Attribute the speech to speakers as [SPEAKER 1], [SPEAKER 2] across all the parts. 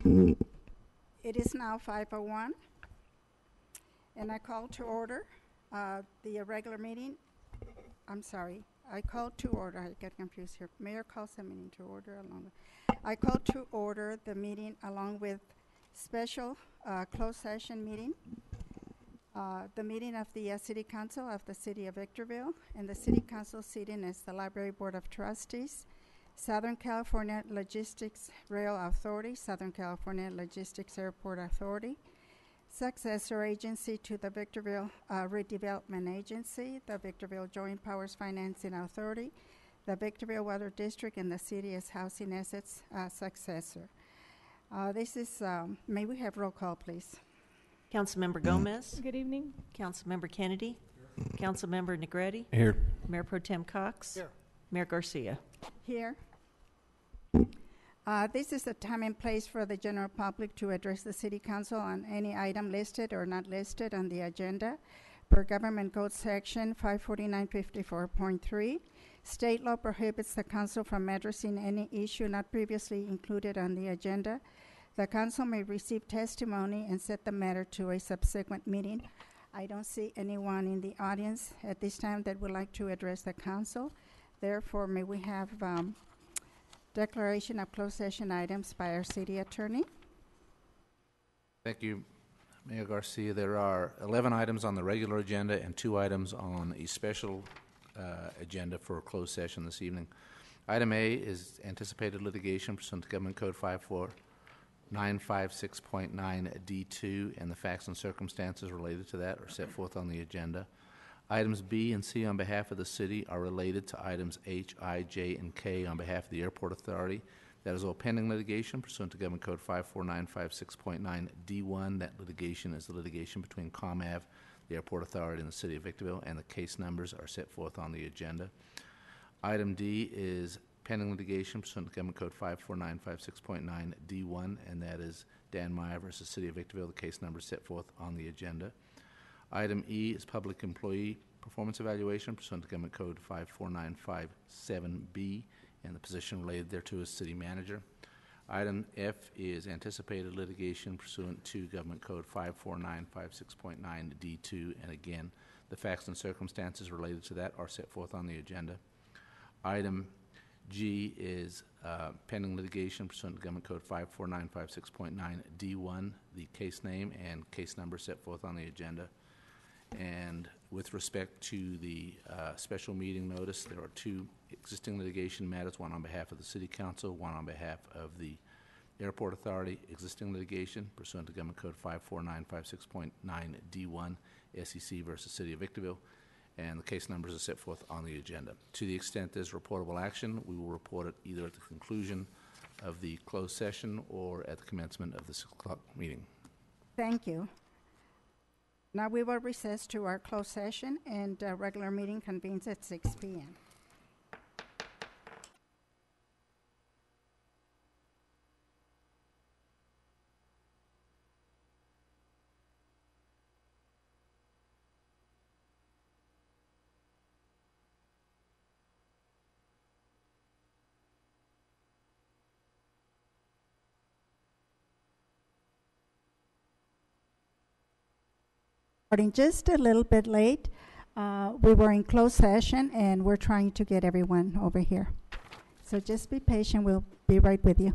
[SPEAKER 1] It is now 5:01, and I call to order the regular meeting. I'm sorry, I call to order. I get confused here. Mayor calls the meeting to order along with. I call to order the meeting along with special closed session meeting. The meeting of the City Council of the City of Victorville, and the City Council seating is the Library Board of Trustees, Southern California Logistics Rail Authority, Southern California Logistics Airport Authority, successor agency to the Victorville Redevelopment Agency, the Victorville Joint Powers Financing Authority, the Victorville Water District, and the city as housing assets successor. This is, may we have roll call, please?
[SPEAKER 2] Councilmember Gomez.
[SPEAKER 3] Good evening.
[SPEAKER 2] Councilmember Kennedy. Councilmember Negretti.
[SPEAKER 4] Here.
[SPEAKER 2] Mayor Pro Tem Cox.
[SPEAKER 4] Here.
[SPEAKER 2] Mayor Garcia.
[SPEAKER 1] Here. This is the time and place for the general public to address the City Council on any item listed or not listed on the agenda. Per Government Code Section 54954.3, state law prohibits the council from addressing any issue not previously included on the agenda. The council may receive testimony and set the matter to a subsequent meeting. I don't see anyone in the audience at this time that would like to address the council. Therefore, may we have declaration of closed session items by our city attorney?
[SPEAKER 4] Thank you, Mayor Garcia. There are 11 items on the regular agenda and 2 items on a special agenda for a closed session this evening. Item A is anticipated litigation pursuant to Government Code 54956.9 D2, and the facts and circumstances related to that are set forth on the agenda. Items B and C on behalf of the city are related to items H, I, J, and K on behalf of the Airport Authority. That is all pending litigation pursuant to Government Code 54956.9 D1. That litigation is the litigation between ComAv, the Airport Authority, and the City of Victorville, and the case numbers are set forth on the agenda. Item D is pending litigation pursuant to Government Code 54956.9 D1, and that is Dan Meyer versus City of Victorville. The case number is set forth on the agenda. Item E is public employee performance evaluation pursuant to Government Code 54957B, and the position related thereto is city manager. Item F is anticipated litigation pursuant to Government Code 54956.9 D2, and again, the facts and circumstances related to that are set forth on the agenda. Item G is pending litigation pursuant to Government Code 54956.9 D1, the case name and case number set forth on the agenda. And with respect to the special meeting notice, there are 2 existing litigation matters, one on behalf of the City Council, one on behalf of the Airport Authority. Existing litigation pursuant to Government Code 54956.9 D1, SEC versus City of Victorville, and the case numbers are set forth on the agenda. To the extent there's reportable action, we will report it either at the conclusion of the closed session or at the commencement of the 6 o'clock meeting.
[SPEAKER 1] Thank you. Now we will recess to our closed session, and regular meeting convenes at 6 p.m. Starting just a little bit late. We were in closed session, and we're trying to get everyone over here. So just be patient. We'll be right with you.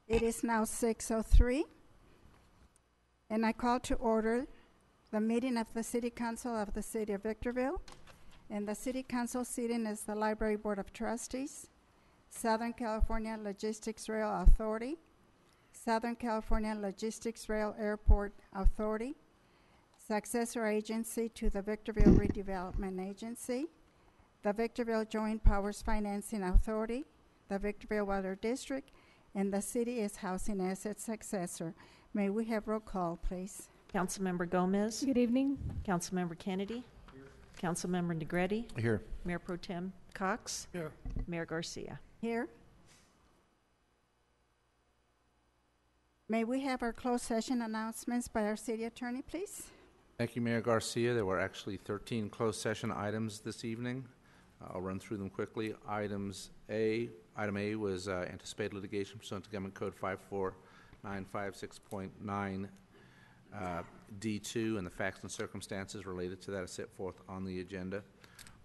[SPEAKER 1] It is now 6:03, and I call to order the meeting of the City Council of the City of Victorville. And the City Council seating is the Library Board of Trustees, Southern California Logistics Rail Authority, Southern California Logistics Rail Airport Authority, successor agency to the Victorville Redevelopment Agency, the Victorville Joint Powers Financing Authority, the Victorville Water District, and the city is housing asset successor. May we have roll call, please?
[SPEAKER 2] Councilmember Gomez.
[SPEAKER 3] Good evening.
[SPEAKER 2] Councilmember Kennedy. Councilmember Negretti.
[SPEAKER 4] Here.
[SPEAKER 2] Mayor Pro Tem Cox.
[SPEAKER 5] Here.
[SPEAKER 2] Mayor Garcia.
[SPEAKER 1] Here. May we have our closed session announcements by our city attorney, please?
[SPEAKER 4] Thank you, Mayor Garcia. There were actually 13 closed session items this evening. I'll run through them quickly. Item A was anticipated litigation pursuant to Government Code 54956.9 D2, and the facts and circumstances related to that are set forth on the agenda.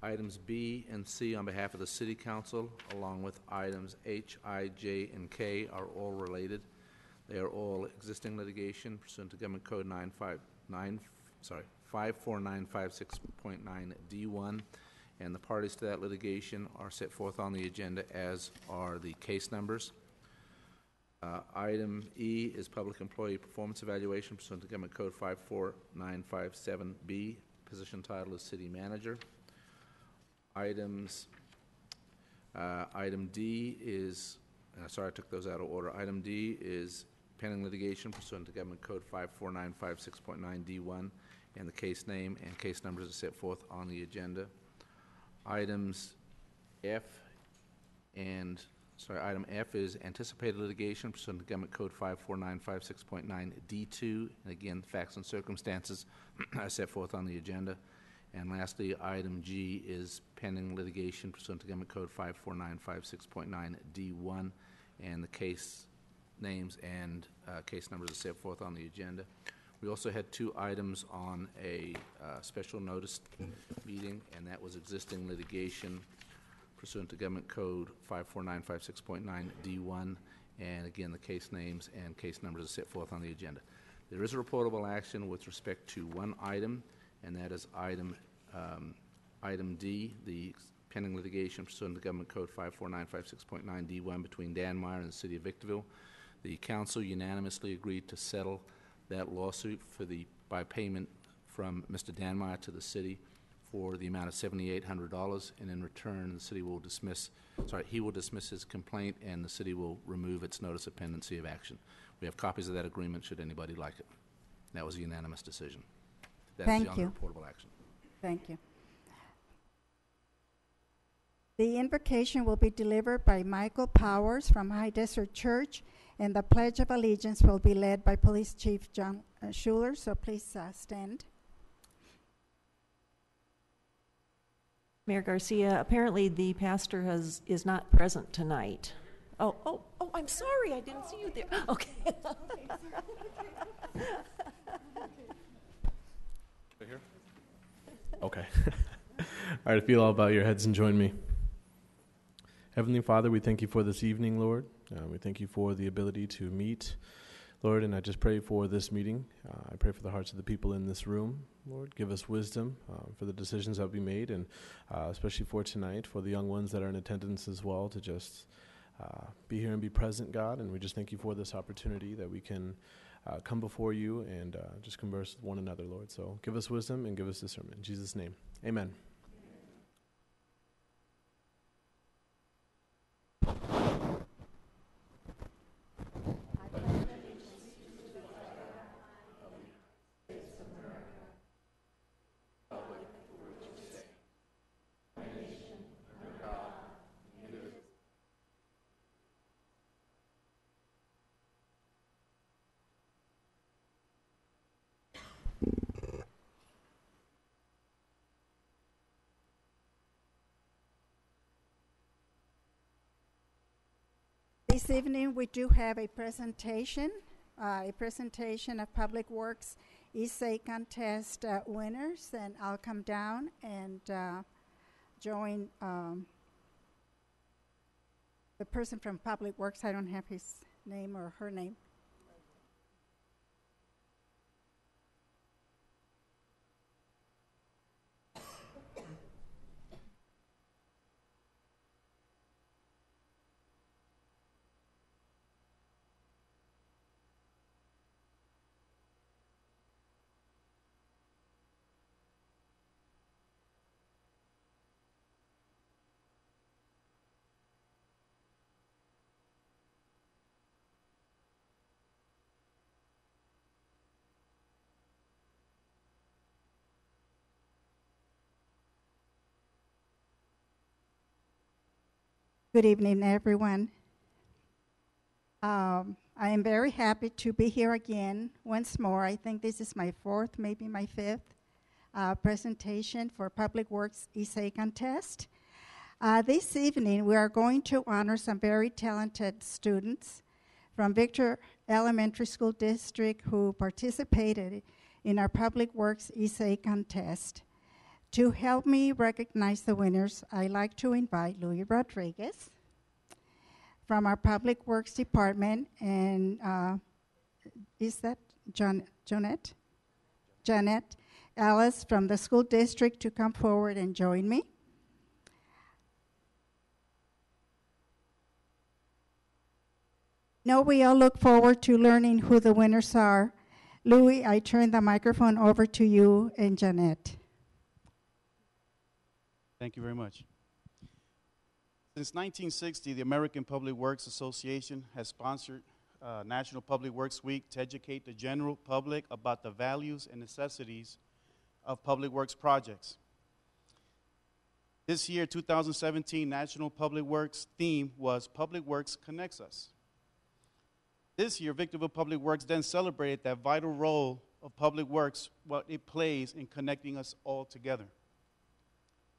[SPEAKER 4] Items B and C on behalf of the City Council, along with items H, I, J, and K, are all related. They are all existing litigation pursuant to Government Code 54956.9 D1, and the parties to that litigation are set forth on the agenda, as are the case numbers. Item E is public employee performance evaluation pursuant to Government Code 54957B. Position title is City Manager. Item D is, sorry, I took those out of order. Item D is pending litigation pursuant to Government Code 54956.9 D1, and the case name and case numbers are set forth on the agenda. Item F is anticipated litigation pursuant to Government Code 54956.9 D2, and again, facts and circumstances are set forth on the agenda. And lastly, item G is pending litigation pursuant to Government Code 54956.9 D1, and the case names and case numbers are set forth on the agenda. We also had 2 items on a special notice meeting, and that was existing litigation pursuant to Government Code 54956.9 D1, and again, the case names and case numbers are set forth on the agenda. There is a reportable action with respect to one item, and that is item D, the pending litigation pursuant to Government Code 54956.9 D1 between Dan Meyer and the City of Victorville. The council unanimously agreed to settle that lawsuit by payment from Mr. Dan Meyer to the city for the amount of $7,800, and in return, the city will he will dismiss his complaint, and the city will remove its notice of pendency of action. We have copies of that agreement should anybody like it. That was a unanimous decision.
[SPEAKER 1] Thank
[SPEAKER 4] That's the
[SPEAKER 1] you.
[SPEAKER 4] reportable action.
[SPEAKER 1] Thank you. The invocation will be delivered by Michael Powers from High Desert Church, and the Pledge of Allegiance will be led by Police Chief John Schuler, so please stand.
[SPEAKER 2] Mayor Garcia, apparently the pastor is not present tonight. Oh, I'm sorry, I didn't see you there. Okay.
[SPEAKER 5] Okay. All right, if you all bow your heads and join me. Heavenly Father, we thank you for this evening, Lord. We thank you for the ability to meet, Lord, and I just pray for this meeting. I pray for the hearts of the people in this room. Lord, give us wisdom for the decisions that will be made, and especially for tonight, for the young ones that are in attendance as well, to just be here and be present, God. And we just thank you for this opportunity that we can come before you and just converse with one another, Lord. So give us wisdom and give us discernment. In Jesus' name, amen.
[SPEAKER 1] This evening, we do have a presentation of Public Works Essay Contest winners, and I'll come down and join the person from Public Works, I don't have his name or her name. Good evening, everyone. I am very happy to be here again once more. I think this is my fourth, maybe my fifth presentation for Public Works Essay Contest. This evening, we are going to honor some very talented students from Victor Elementary School District who participated in our Public Works Essay Contest. To help me recognize the winners, I'd like to invite Louis Rodriguez from our Public Works Department, and is that Janet? Janet Ellis from the school district to come forward and join me. Now we all look forward to learning who the winners are. Louis, I turn the microphone over to you and Janet.
[SPEAKER 3] Thank you very much. Since 1960, the American Public Works Association has sponsored National Public Works Week to educate the general public about the values and necessities of public works projects. This year, 2017, National Public Works theme was Public Works Connects Us. This year, Victorville Public Works then celebrated that vital role of public works, what it plays in connecting us all together.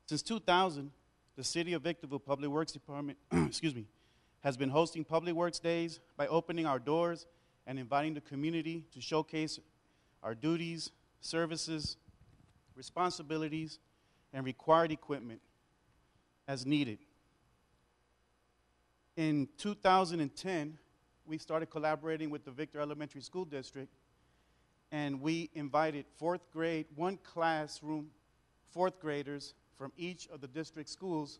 [SPEAKER 3] Since 2000, the City of Victorville Public Works Department has been hosting Public Works Days by opening our doors and inviting the community to showcase our duties, services, responsibilities, and required equipment as needed. In 2010, we started collaborating with the Victor Elementary School District, and we invited one classroom, fourth graders from each of the district schools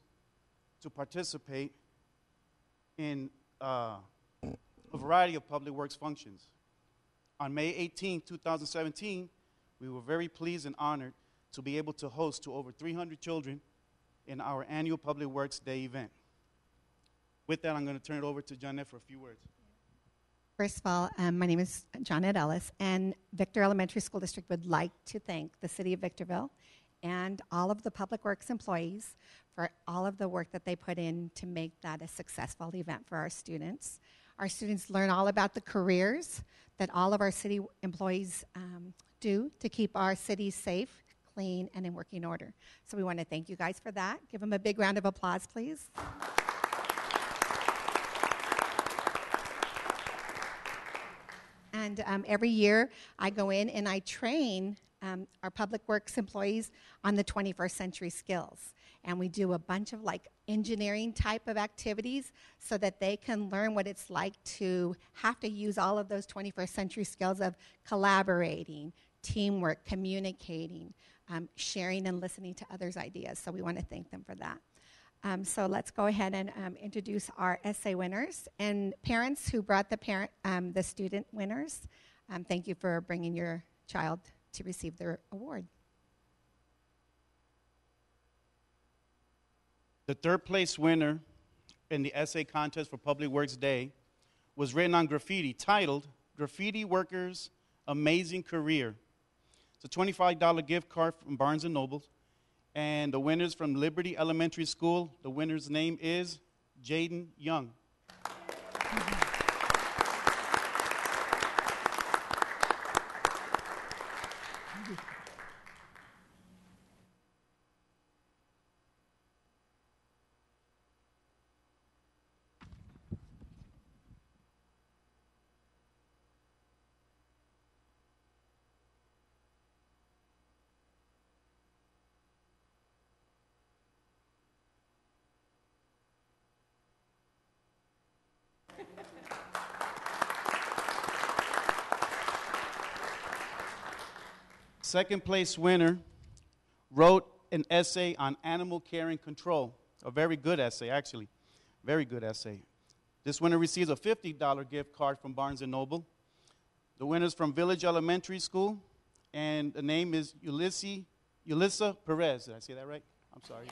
[SPEAKER 3] to participate in a variety of public works functions. On May 18, 2017, we were very pleased and honored to be able to host to over 300 children in our annual Public Works Day event. With that, I'm going to turn it over to Janet for a few words.
[SPEAKER 6] First of all, my name is Janet Ellis, and Victor Elementary School District would like to thank the City of Victorville and all of the Public Works employees for all of the work that they put in to make that a successful event for our students. Our students learn all about the careers that all of our city employees do to keep our city safe, clean, and in working order. So we want to thank you guys for that. Give them a big round of applause, please. And every year I go in and I train our Public Works employees on the 21st century skills. And we do a bunch of like engineering type of activities so that they can learn what it's like to have to use all of those 21st century skills of collaborating, teamwork, communicating, sharing and listening to others' ideas. So we want to thank them for that. So let's go ahead and introduce our essay winners. And parents who brought the student winners, thank you for bringing your child to receive their award.
[SPEAKER 3] The third place winner in the essay contest for Public Works Day was written on graffiti titled Graffiti Workers' Amazing Career. It's a $25 gift card from Barnes & Noble. And the winners from Liberty Elementary School, the winner's name is Jaden Young. second place winner wrote an essay on animal care and control. A very good essay, actually. Very good essay. This winner receives a $50 gift card from Barnes & Noble. The winner's from Village Elementary School, and the name is Yulissa Perez. Did I say that right? I'm sorry.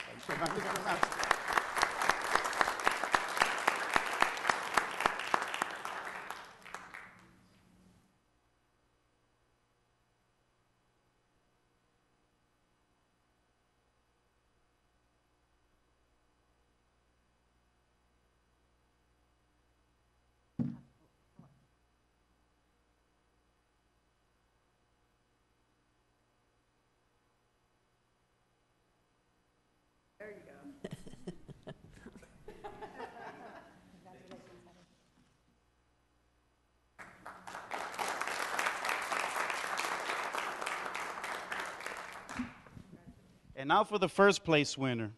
[SPEAKER 3] And now for the first place winner.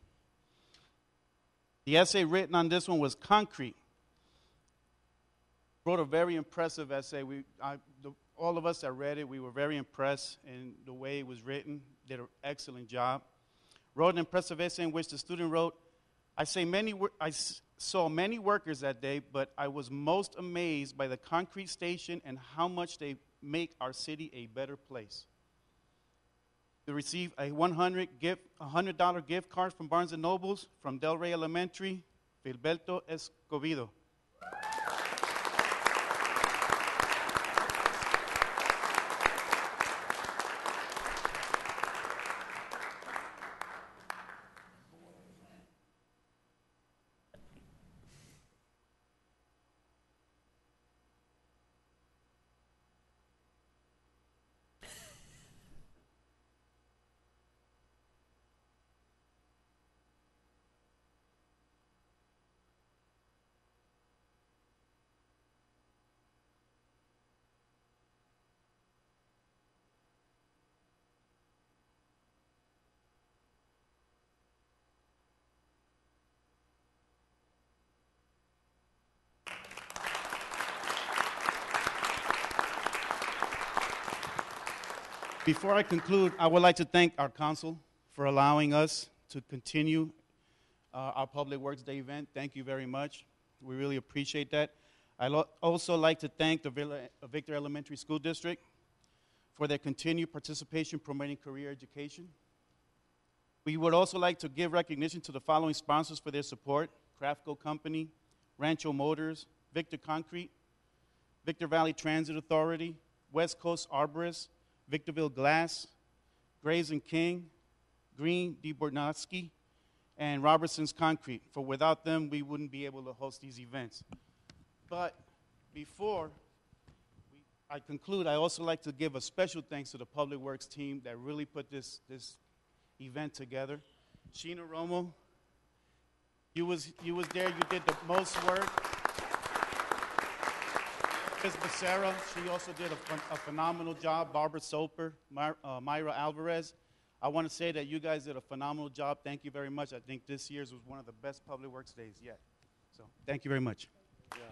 [SPEAKER 3] The essay written on this one was Concrete. Wrote a very impressive essay. All of us that read it, we were very impressed in the way it was written. Did an excellent job. Wrote an impressive essay in which the student wrote, I saw many workers that day, but I was most amazed by the concrete station and how much they make our city a better place. To receive a $100 gift card from Barnes & Nobles from Del Rey Elementary, Filberto Escobedo. Before I conclude, I would like to thank our council for allowing us to continue our Public Works Day event. Thank you very much. We really appreciate that. I'd also like to thank the Victor Elementary School District for their continued participation promoting career education. We would also like to give recognition to the following sponsors for their support: Craftco Company, Rancho Motors, Victor Concrete, Victor Valley Transit Authority, West Coast Arborists, Victorville Glass, Graves and King, Green DeBornowski, and Robertson's Concrete. For without them, we wouldn't be able to host these events. But before I conclude, I also like to give a special thanks to the Public Works team that really put this event together. Sheena Romo, you was there. You did the most work. Ms. Becerra, she also did a phenomenal job. Barbara Soper, Myra Alvarez. I want to say that you guys did a phenomenal job. Thank you very much. I think this year's was one of the best Public Works days yet. So thank you very much. Yeah.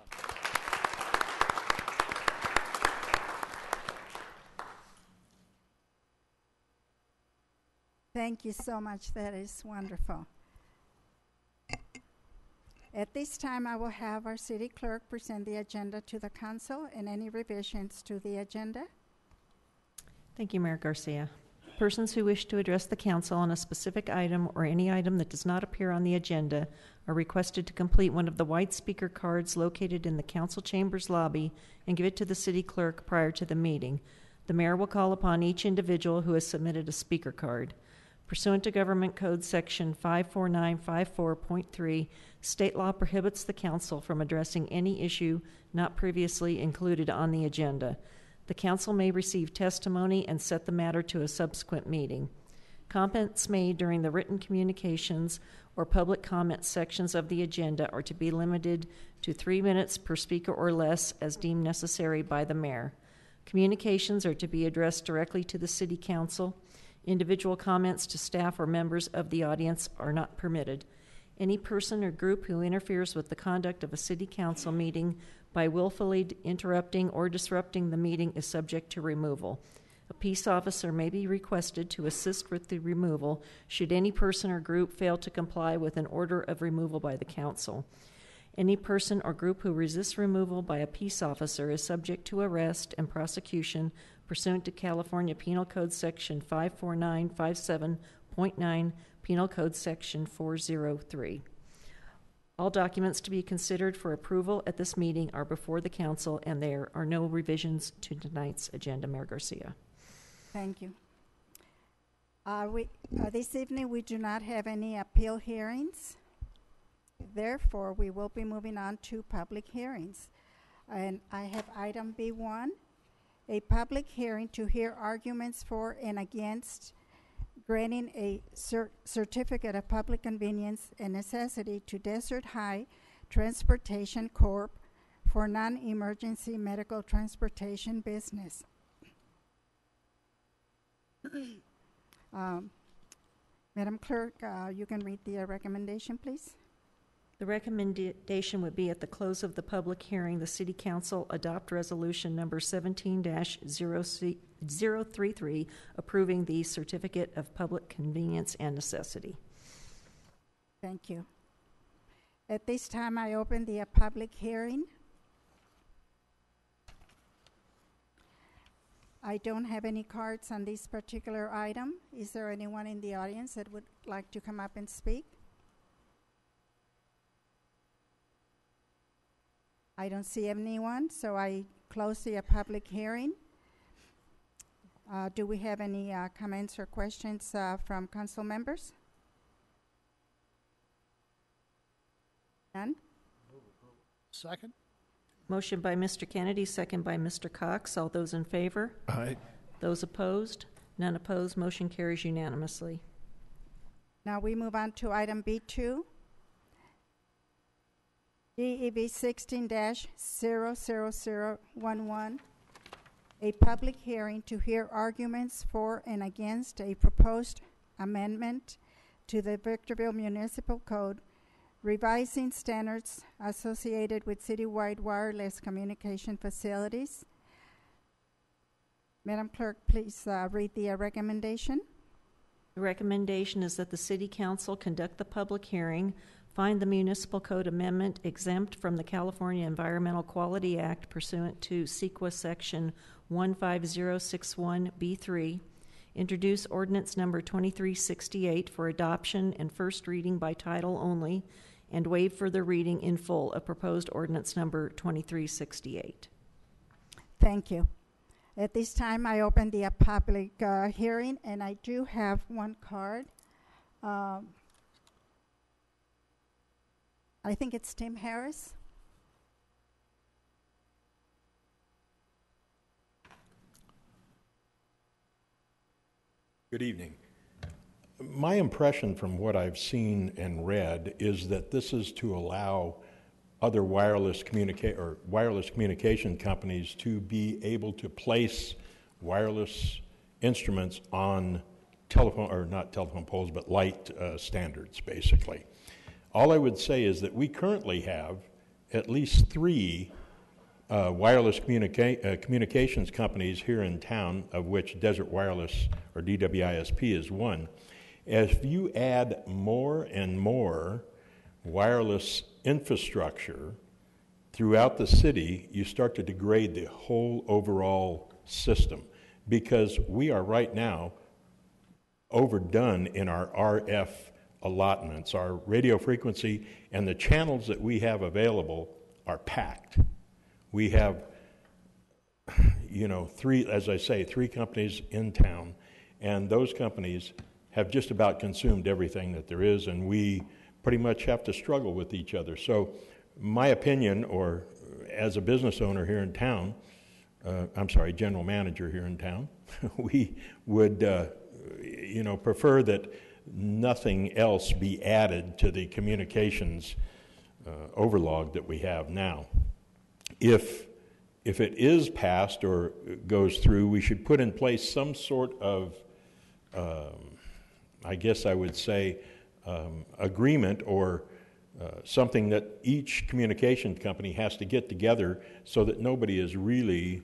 [SPEAKER 1] Thank you so much. That is wonderful. At this time, I will have our city clerk present the agenda to the council and any revisions to the agenda.
[SPEAKER 2] Thank you, Mayor Garcia. Persons who wish to address the council on a specific item or any item that does not appear on the agenda are requested to complete one of the white speaker cards located in the council chambers lobby and give it to the city clerk prior to the meeting. The mayor will call upon each individual who has submitted a speaker card. Pursuant to Government Code Section 54954.3, state law prohibits the council from addressing any issue not previously included on the agenda. The council may receive testimony and set the matter to a subsequent meeting. Comments made during the written communications or public comment sections of the agenda are to be limited to 3 minutes per speaker or less as deemed necessary by the mayor. Communications are to be addressed directly to the city council. Individual comments to staff or members of the audience are not permitted. Any person or group who interferes with the conduct of a city council meeting by willfully interrupting or disrupting the meeting is subject to removal. A peace officer may be requested to assist with the removal should any person or group fail to comply with an order of removal by the council. Any person or group who resists removal by a peace officer is subject to arrest and prosecution pursuant to California Penal Code Section 54957.9, Penal Code Section 403. All documents to be considered for approval at this meeting are before the council, and there are no revisions to tonight's agenda. Mayor Garcia.
[SPEAKER 1] Thank you. This evening, we do not have any appeal hearings. Therefore, we will be moving on to public hearings. And I have item B1, a public hearing to hear arguments for and against granting a certificate of public convenience and necessity to Desert High Transportation Corp. For non-emergency medical transportation business. Madam Clerk, you can read the recommendation, please.
[SPEAKER 2] The recommendation would be at the close of the public hearing, the City Council adopt resolution number 17-033 approving the certificate of public convenience and necessity.
[SPEAKER 1] Thank you. At this time, I open the public hearing. I don't have any cards on this particular item. Is there anyone in the audience that would like to come up and speak? I don't see anyone, so I close the public hearing. Do we have any comments or questions from council members? None?
[SPEAKER 7] Second.
[SPEAKER 2] Motion by Mr. Kennedy, second by Mr. Cox. All those in favor?
[SPEAKER 7] Aye.
[SPEAKER 2] Those opposed? None opposed. Motion carries unanimously.
[SPEAKER 1] Now we move on to item B2. DEV 16-00011, a public hearing to hear arguments for and against a proposed amendment to the Victorville Municipal Code, revising standards associated with citywide wireless communication facilities. Madam Clerk, please read the recommendation.
[SPEAKER 2] The recommendation is that the City Council conduct the public hearing, find the Municipal Code Amendment exempt from the California Environmental Quality Act pursuant to CEQA Section 15061B3, introduce ordinance number 2368 for adoption and first reading by title only, and waive further reading in full of proposed ordinance number 2368.
[SPEAKER 1] Thank you. At this time, I open the public hearing, and I do have one card. I think it's Tim Harris.
[SPEAKER 8] Good evening. My impression from what I've seen and read is that this is to allow other wireless communication companies to be able to place wireless instruments on telephone, or not telephone poles, but light standards, basically. All I would say is that we currently have at least 3 wireless communications companies here in town, of which Desert Wireless, or DWISP, is one. As you add more and more wireless infrastructure throughout the city, you start to degrade the whole overall system, because we are right now overdone in our RF allotments. Our radio frequency and the channels that we have available are packed. We have, 3 companies in town, and those companies have just about consumed everything that there is, and we pretty much have to struggle with each other. So my opinion, or as a business owner here in town, general manager here in town, we would, prefer that nothing else be added to the communications overlog that we have now. If it is passed or goes through, we should put in place some sort of, agreement or something that each communication company has to get together, so that nobody is really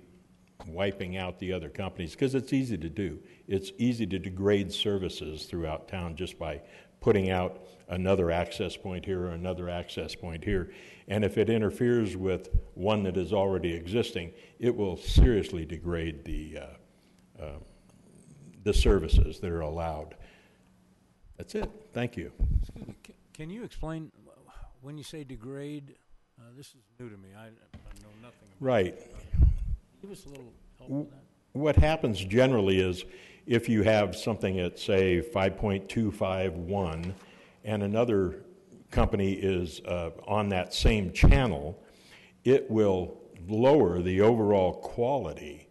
[SPEAKER 8] wiping out the other companies, because it's easy to do. It's easy to degrade services throughout town just by putting out another access point here or another access point here. And if it interferes with one that is already existing, it will seriously degrade the services that are allowed. That's it. Thank you.
[SPEAKER 7] Excuse me, can you explain, when you say degrade, this is new to me, I know nothing about
[SPEAKER 8] Right.
[SPEAKER 7] it. Give us a little help with that.
[SPEAKER 8] What happens generally is if you have something at, say, 5.251 and another company is on that same channel, it will lower the overall quality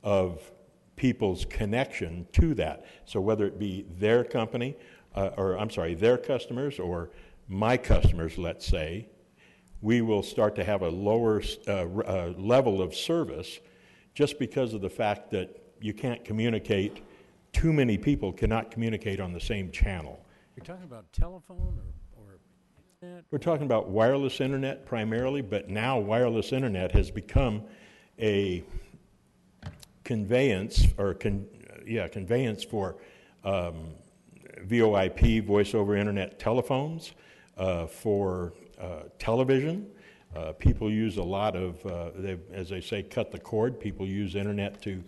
[SPEAKER 8] of people's connection to that. So whether it be their company, their customers or my customers, let's say, we will start to have a lower level of service just because of the fact that you can't communicate, too many people cannot communicate on the same channel.
[SPEAKER 7] You're talking about telephone or internet?
[SPEAKER 8] We're talking about wireless internet primarily, but now wireless internet has become a conveyance for VoIP, voice over internet telephones, for television. People use a lot of, as they say, cut the cord. People use internet to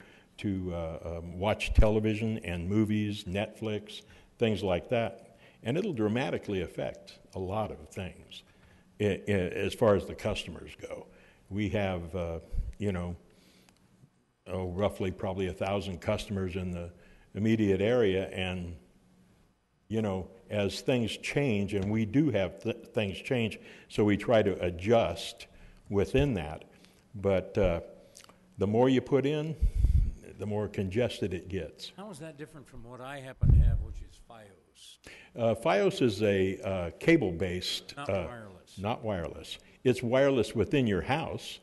[SPEAKER 8] watch television and movies, Netflix, things like that. And it'll dramatically affect a lot of things as far as the customers go. We have, roughly probably 1,000 customers in the immediate area, and as things change, and we do have things change, so we try to adjust within that. But the more you put in, the more congested it gets.
[SPEAKER 7] How is that different from what I happen to have, which is FiOS?
[SPEAKER 8] FiOS is a cable-based,
[SPEAKER 7] Not wireless.
[SPEAKER 8] Not wireless. It's wireless within your house,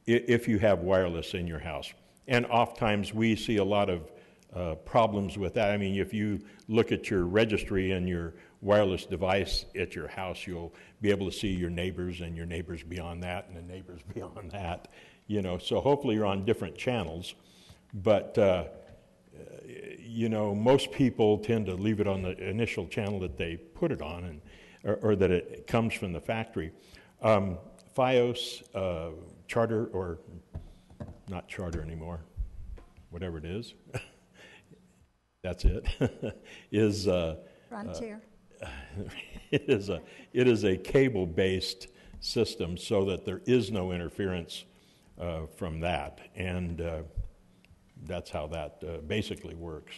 [SPEAKER 8] if you have wireless in your house. And oftentimes we see a lot of problems with that. I mean, if you look at your registry and your wireless device at your house, you'll be able to see your neighbors and your neighbors beyond that and the neighbors beyond that. So hopefully you're on different channels. But, most people tend to leave it on the initial channel that they put it on, and or that it comes from the factory. FiOS, Charter, or not Charter anymore, whatever it is, that's it, is
[SPEAKER 1] Frontier.
[SPEAKER 8] it is a cable-based system so that there is no interference from that, and that's how that basically works.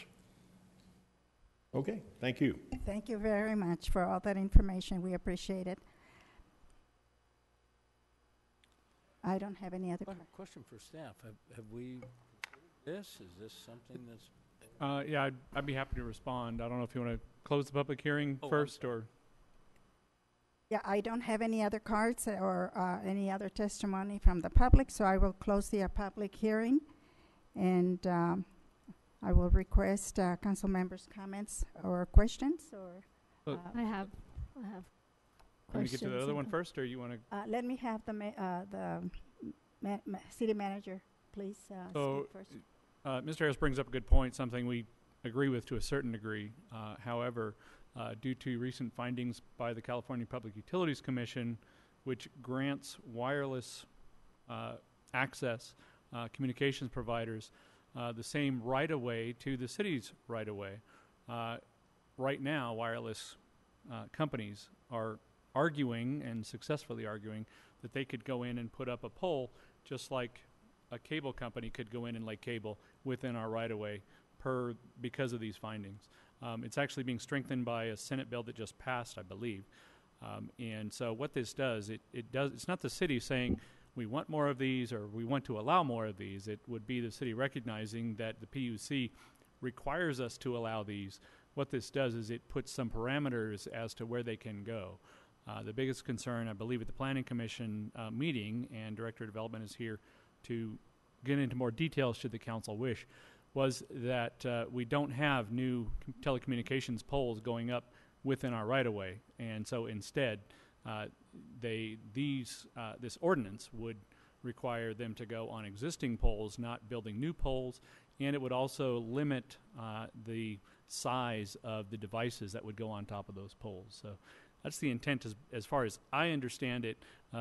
[SPEAKER 8] Okay, thank you.
[SPEAKER 1] Thank you very much for all that information. We appreciate it. I don't have any other questions.
[SPEAKER 7] Question for staff. Have we this? Is this something that's...
[SPEAKER 9] Yeah, I'd be happy to respond. I don't know if you want to close the public hearing first or...
[SPEAKER 1] Yeah, I don't have any other cards or any other testimony from the public, so I will close the public hearing, and I will request council members' comments or questions. Or
[SPEAKER 10] I have
[SPEAKER 9] Want to get to the other one
[SPEAKER 10] questions.
[SPEAKER 9] first, or you want to...
[SPEAKER 1] let me have the city manager, please,
[SPEAKER 9] So,
[SPEAKER 1] speak first.
[SPEAKER 9] Mr. Harris brings up a good point, something we agree with to a certain degree. However, due to recent findings by the California Public Utilities Commission, which grants wireless access communications providers the same right-of-way to the city's right-of-way. Right now, wireless companies are arguing, and successfully arguing, that they could go in and put up a pole just like a cable company could go in and lay cable within our right-of-way because of these findings. It's actually being strengthened by a Senate bill that just passed, I believe. And so what this does, it's not the city saying we want more of these or we want to allow more of these. It would be the city recognizing that the PUC requires us to allow these. What this does is it puts some parameters as to where they can go. The biggest concern, I believe, at the Planning Commission meeting, and Director of Development is here to get into more details should the council wish, was that we don't have new telecommunications poles going up within our right-of-way. And so instead, this ordinance would require them to go on existing poles, not building new poles, and it would also limit the size of the devices that would go on top of those poles. So that's the intent as far as I understand it.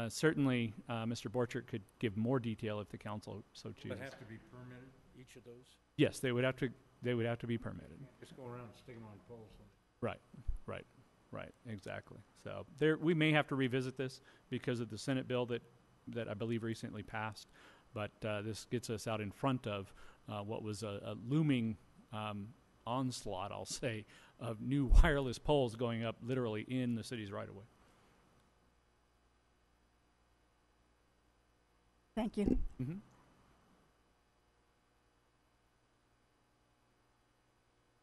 [SPEAKER 9] Certainly, Mr. Borchert could give more detail if the council so chooses.
[SPEAKER 7] But have to be permitted, each of those?
[SPEAKER 9] Yes, they would have to be permitted.
[SPEAKER 7] Just go around and stick them on poles.
[SPEAKER 9] Right, exactly. So we may have to revisit this because of the Senate bill that I believe recently passed, but this gets us out in front of what was a looming onslaught, I'll say, of new wireless poles going up literally in the city's right-of-way.
[SPEAKER 1] Thank you.
[SPEAKER 9] Mm-hmm.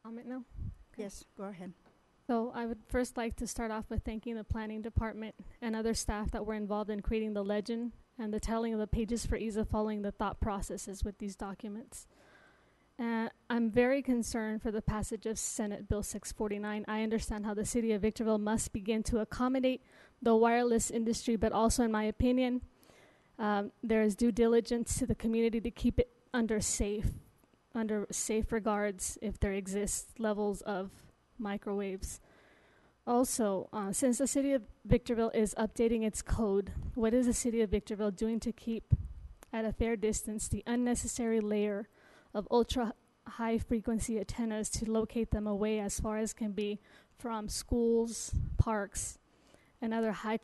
[SPEAKER 10] Comment now?
[SPEAKER 1] Yes, go ahead.
[SPEAKER 10] So I would first like to start off with thanking the planning department and other staff that were involved in creating the legend and the telling of the pages for ease of following the thought processes with these documents. I'm very concerned for the passage of Senate Bill 649. I understand how the city of Victorville must begin to accommodate the wireless industry, but also, in my opinion, there is due diligence to the community to keep it under safe regards if there exist levels of microwaves. Also, since the city of Victorville is updating its code, what is the city of Victorville doing to keep at a fair distance the unnecessary layer of ultra high frequency antennas to locate them away as far as can be from schools, parks, and other high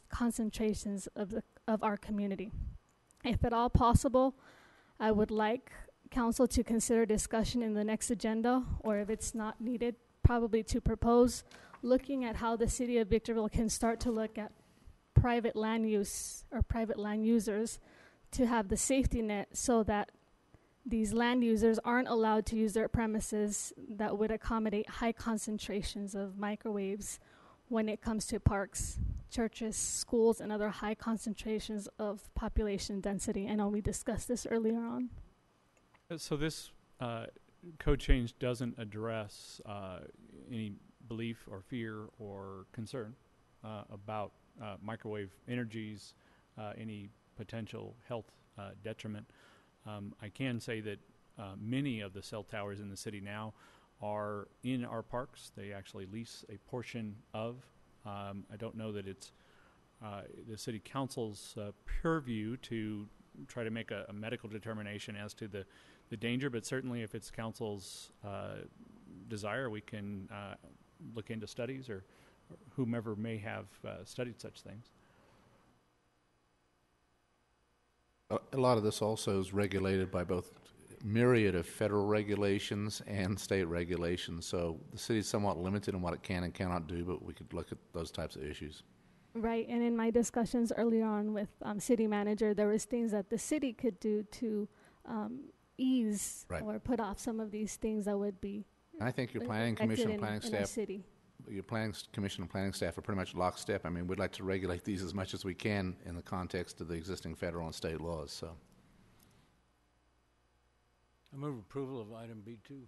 [SPEAKER 10] concentrations of our community? If at all possible, I would like council to consider discussion in the next agenda, or if it's not needed, probably to propose looking at how the city of Victorville can start to look at private land use or private land users to have the safety net so that these land users aren't allowed to use their premises that would accommodate high concentrations of microwaves when it comes to parks, churches, schools, and other high concentrations of population density. I know we discussed this earlier on.
[SPEAKER 9] So this code change doesn't address any belief or fear or concern about microwave energies, any potential health detriment. I can say that many of the cell towers in the city now are in our parks. They actually lease a portion of. I don't know that it's the city council's purview to try to make a medical determination as to the danger, but certainly if it's council's desire, we can look into studies or whomever may have studied such things.
[SPEAKER 4] A lot of this also is regulated by both myriad of federal regulations and state regulations, so the city's somewhat limited in what it can and cannot do, but we could look at those types of issues.
[SPEAKER 10] Right, and in my discussions earlier on with city manager, there was things that the city could do to ease or put off some of these things that would be.
[SPEAKER 4] I think your planning commission and planning staff,
[SPEAKER 10] city.
[SPEAKER 4] Your planning commission and planning staff are pretty much lockstep. I mean, we'd like to regulate these as much as we can in the context of the existing federal and state laws. So,
[SPEAKER 7] I move approval of item B2.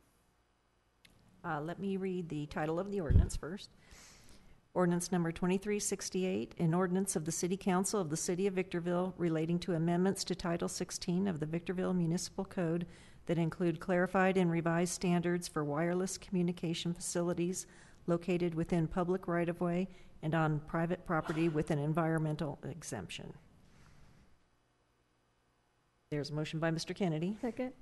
[SPEAKER 2] Let me read the title of the ordinance first. Ordinance number 2368, an ordinance of the City Council of the City of Victorville relating to amendments to Title 16 of the Victorville Municipal Code that include clarified and revised standards for wireless communication facilities located within public right-of-way and on private property with an environmental exemption. There's a motion by Mr. Kennedy.
[SPEAKER 10] Second.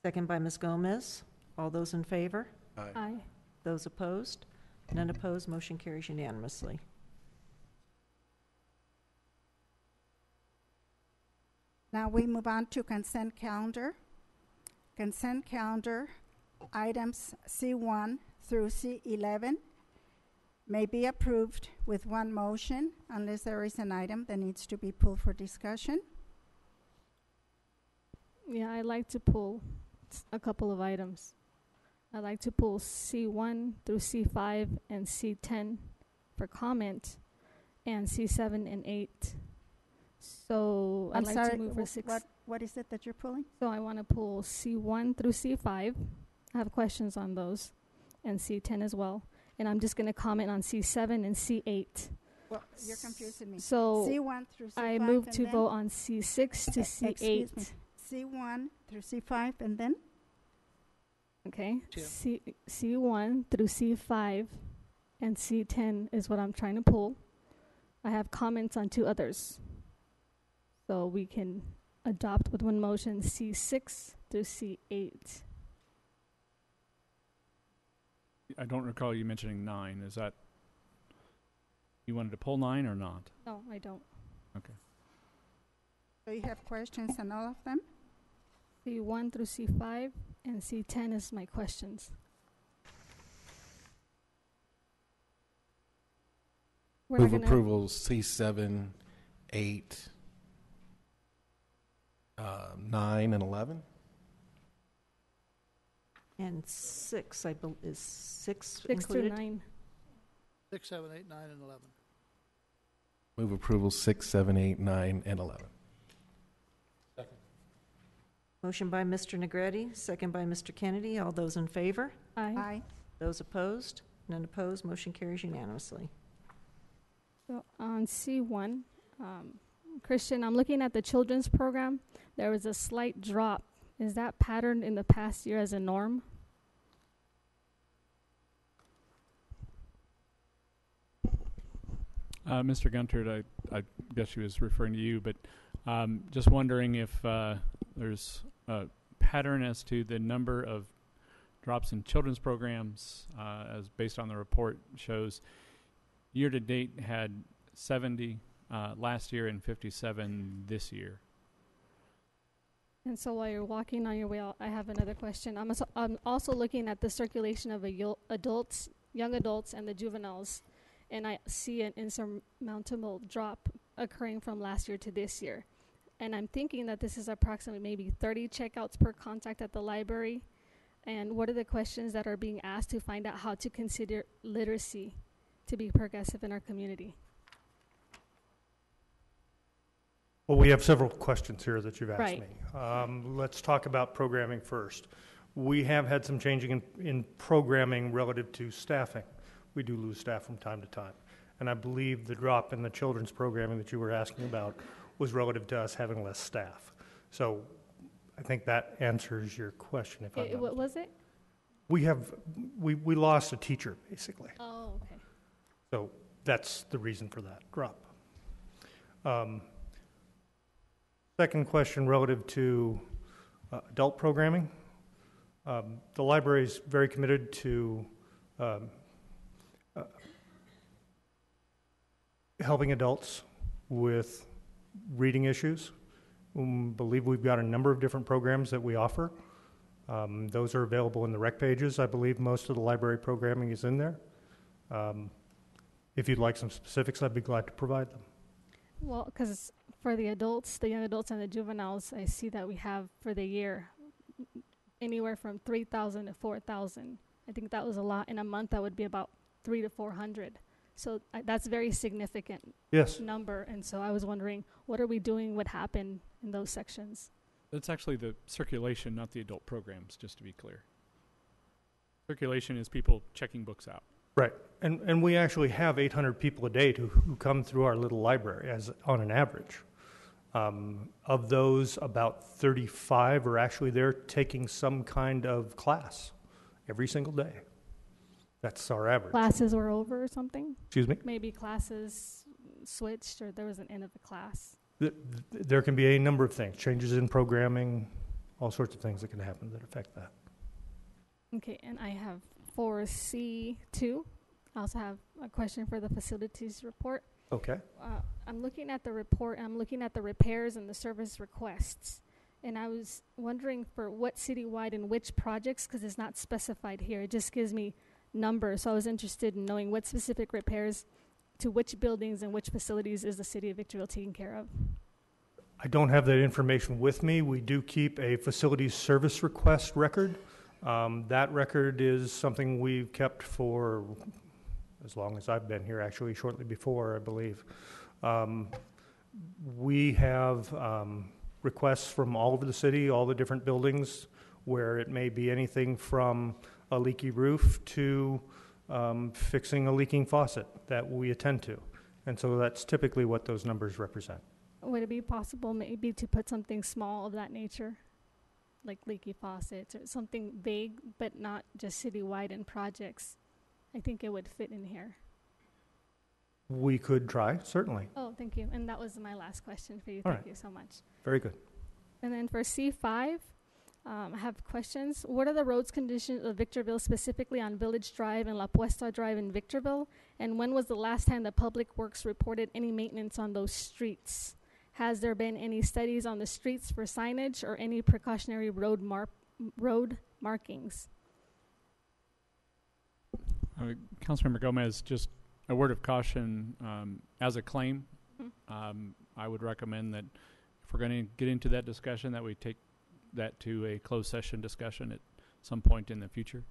[SPEAKER 2] Second by Ms. Gomez. All those in favor?
[SPEAKER 10] Aye.
[SPEAKER 2] Those opposed? None opposed. Motion carries unanimously.
[SPEAKER 1] Now we move on to consent calendar. Consent calendar items C1 through C11 may be approved with one motion unless there is an item that needs to be pulled for discussion.
[SPEAKER 10] Yeah, I'd like to pull a couple of items. I'd like to pull C1 through C5 and C10 for comment, and C7 and 8. So I'd like to move for 6.
[SPEAKER 1] What is it that you're pulling?
[SPEAKER 10] So I want to pull C1 through C5. I have questions on those, and C10 as well. And I'm just going to comment on C7 and C8.
[SPEAKER 1] Well, you're confusing me.
[SPEAKER 10] So
[SPEAKER 1] C1 through C5.
[SPEAKER 10] I move
[SPEAKER 1] and
[SPEAKER 10] to
[SPEAKER 1] then-
[SPEAKER 10] vote on C6 to
[SPEAKER 1] Excuse
[SPEAKER 10] C8.
[SPEAKER 1] me. C1 through C5, and then?
[SPEAKER 10] Okay. C1 through C5 and C10 is what I'm trying to pull. I have comments on 2 others. So we can adopt with one motion C6 through C8.
[SPEAKER 9] I don't recall you mentioning 9. Is that, you wanted to pull 9 or not?
[SPEAKER 10] No, I don't.
[SPEAKER 1] So you have questions on all of them?
[SPEAKER 10] C1 through C5 and C10 is my questions. We're not
[SPEAKER 11] Move
[SPEAKER 10] gonna-
[SPEAKER 11] approval C7, 8, 9, and 11.
[SPEAKER 2] And 6, is 6
[SPEAKER 10] 6 through
[SPEAKER 2] included?
[SPEAKER 10] 9.
[SPEAKER 12] 6, 7, 8, 9, and 11.
[SPEAKER 11] Move approval 6, 7, 8, 9, and 11.
[SPEAKER 2] Motion by Mr. Negretti, second by Mr. Kennedy. All those in favor?
[SPEAKER 10] Aye.
[SPEAKER 1] Aye.
[SPEAKER 2] Those opposed? None opposed. Motion carries unanimously.
[SPEAKER 10] So on C1, Christian, I'm looking at the children's program. There was a slight drop. Is that patterned in the past year as a norm?
[SPEAKER 9] Mr. Gunter, I guess she was referring to you, but just wondering if there's a pattern as to the number of drops in children's programs, as based on the report shows. Year to date had 70 last year and 57 this year.
[SPEAKER 10] And so while you're walking on your way out, I have another question. I'm also looking at the circulation of adults, young adults, and the juveniles, and I see an insurmountable drop occurring from last year to this year. And I'm thinking that this is approximately maybe 30 checkouts per contact at the library. And what are the questions that are being asked to find out how to consider literacy to be progressive in our community?
[SPEAKER 13] Well, we have several questions here that you've asked
[SPEAKER 10] Right.
[SPEAKER 13] me. Let's talk about programming first. We have had some changing in programming relative to staffing. We do lose staff from time to time. And I believe the drop in the children's programming that you were asking about was relative to us having less staff. So I think that answers your question. If I'm not
[SPEAKER 10] What was it?
[SPEAKER 13] we lost a teacher, basically.
[SPEAKER 10] Oh, okay.
[SPEAKER 13] So that's the reason for that drop. Second question relative to adult programming. The library is very committed to helping adults with reading issues. Believe we've got a number of different programs that we offer. Those are available in the rec pages. I believe most of the library programming is in there. If you'd like some specifics, I'd be glad to provide them.
[SPEAKER 10] Well, because for the adults, the young adults and the juveniles, I see that we have for the year anywhere from 3,000 to 4,000. I think that was a lot. In a month, that would be about 300 to 400. So that's a very significant
[SPEAKER 13] Yes.
[SPEAKER 10] number. And so I was wondering, what are we doing? What happened in those sections?
[SPEAKER 9] That's actually the circulation, not the adult programs, just to be clear. Circulation is people checking books out.
[SPEAKER 13] Right. And we actually have 800 people a day who come through our little library as on an average. Of those, about 35 are actually there taking some kind of class every single day. That's our average.
[SPEAKER 10] Classes were over or something?
[SPEAKER 13] Excuse me?
[SPEAKER 10] Maybe classes switched or there was an end of a class.
[SPEAKER 13] There can be a number of things, changes in programming, all sorts of things that can happen that affect that.
[SPEAKER 10] Okay, and I have for C2, I also have a question for the facilities report.
[SPEAKER 13] Okay.
[SPEAKER 10] I'm looking at the report, and I'm looking at the repairs and the service requests. And I was wondering for what citywide and which projects, because it's not specified here. It just gives me numbers. So I was interested in knowing what specific repairs to which buildings and which facilities is the city of Victorville taking care of.
[SPEAKER 13] I don't have that information with me. We do keep a facilities service request record. That record is something we've kept for as long as I've been here, actually shortly before, I believe. We have requests from all over the city, all the different buildings, where it may be anything from a leaky roof to fixing a leaking faucet that we attend to. And so that's typically what those numbers represent.
[SPEAKER 10] Would it be possible maybe to put something small of that nature, like leaky faucets or something vague, but not just citywide in projects? I think it would fit in here.
[SPEAKER 13] We could try, certainly.
[SPEAKER 10] Oh, thank you. And that was my last question for you.
[SPEAKER 13] All
[SPEAKER 10] Thank
[SPEAKER 13] right.
[SPEAKER 10] you so much.
[SPEAKER 13] Very good.
[SPEAKER 10] And then for C5, I have questions. What are the roads conditions of Victorville, specifically on Village Drive and La Puesta Drive in Victorville? And when was the last time the Public Works reported any maintenance on those streets? Has there been any studies on the streets for signage or any precautionary road markings?
[SPEAKER 9] Councilmember Gomez, just a word of caution. As a claim, I would recommend that if we're going to get into that discussion, that we take that to a closed session discussion at some point in the future.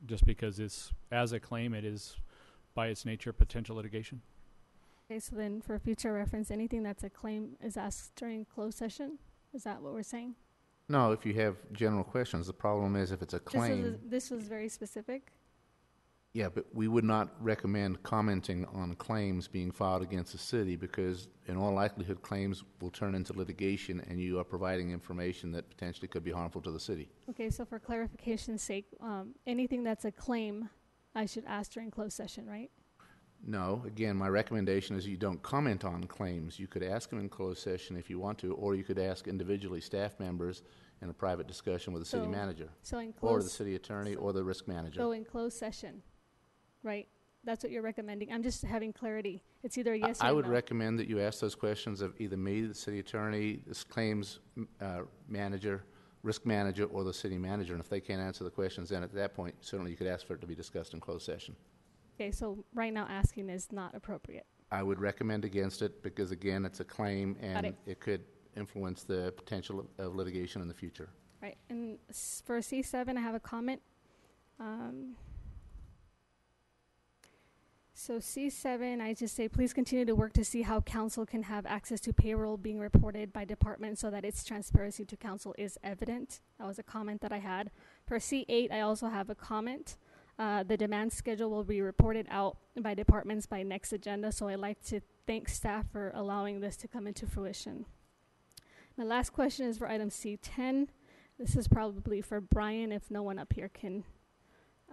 [SPEAKER 9] Just because it's, as a claim, it is by its nature potential litigation.
[SPEAKER 10] Okay, so then for future reference, anything that's a claim is asked during closed session? Is that what we're saying?
[SPEAKER 4] No, if you have general questions, the problem is if it's a claim.
[SPEAKER 10] This was very specific.
[SPEAKER 4] Yeah, but we would not recommend commenting on claims being filed against the city because in all likelihood claims will turn into litigation and you are providing information that potentially could be harmful to the city.
[SPEAKER 10] Okay, so for clarification's sake, anything that's a claim I should ask during closed session, right?
[SPEAKER 4] No, again, my recommendation is you don't comment on claims. You could ask them in closed session if you want to, or you could ask individually staff members in a private discussion with the city manager,
[SPEAKER 10] so in
[SPEAKER 4] or the city attorney, or the risk manager.
[SPEAKER 10] So in closed session, right? That's what you're recommending. I'm just having clarity. It's either a yes or
[SPEAKER 4] I
[SPEAKER 10] no.
[SPEAKER 4] would recommend that you ask those questions of either me, the city attorney, the claims manager, risk manager, or the city manager. And if they can't answer the questions, then at that point, certainly you could ask for it to be discussed in closed session.
[SPEAKER 10] Okay, so right now asking is not appropriate.
[SPEAKER 4] I would recommend against it because, again, it's a claim and it could influence the potential of litigation in the future.
[SPEAKER 10] Right, and for C7, I have a comment. So C7, I just say, please continue to work to see how council can have access to payroll being reported by department so that its transparency to council is evident. That was a comment that I had. For C8, I also have a comment. The demand schedule will be reported out by departments by next agenda, so I'd like to thank staff for allowing this to come into fruition. My last question is for item C10. This is probably for Brian, if no one up here can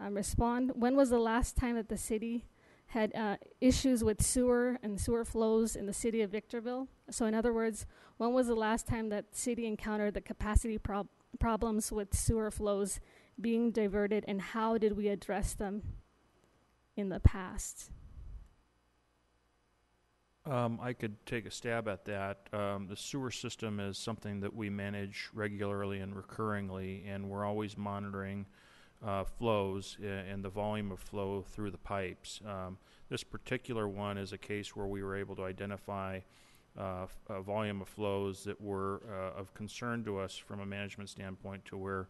[SPEAKER 10] respond. When was the last time that the city had issues with sewer and sewer flows in the city of Victorville? So in other words, when was the last time that the city encountered the capacity problems with sewer flows being diverted, and how did we address them in the past?
[SPEAKER 14] I could take a stab at that. The sewer system is something that we manage regularly and recurringly, and we're always monitoring flows and the volume of flow through the pipes. This particular one is a case where we were able to identify a volume of flows that were of concern to us from a management standpoint, to where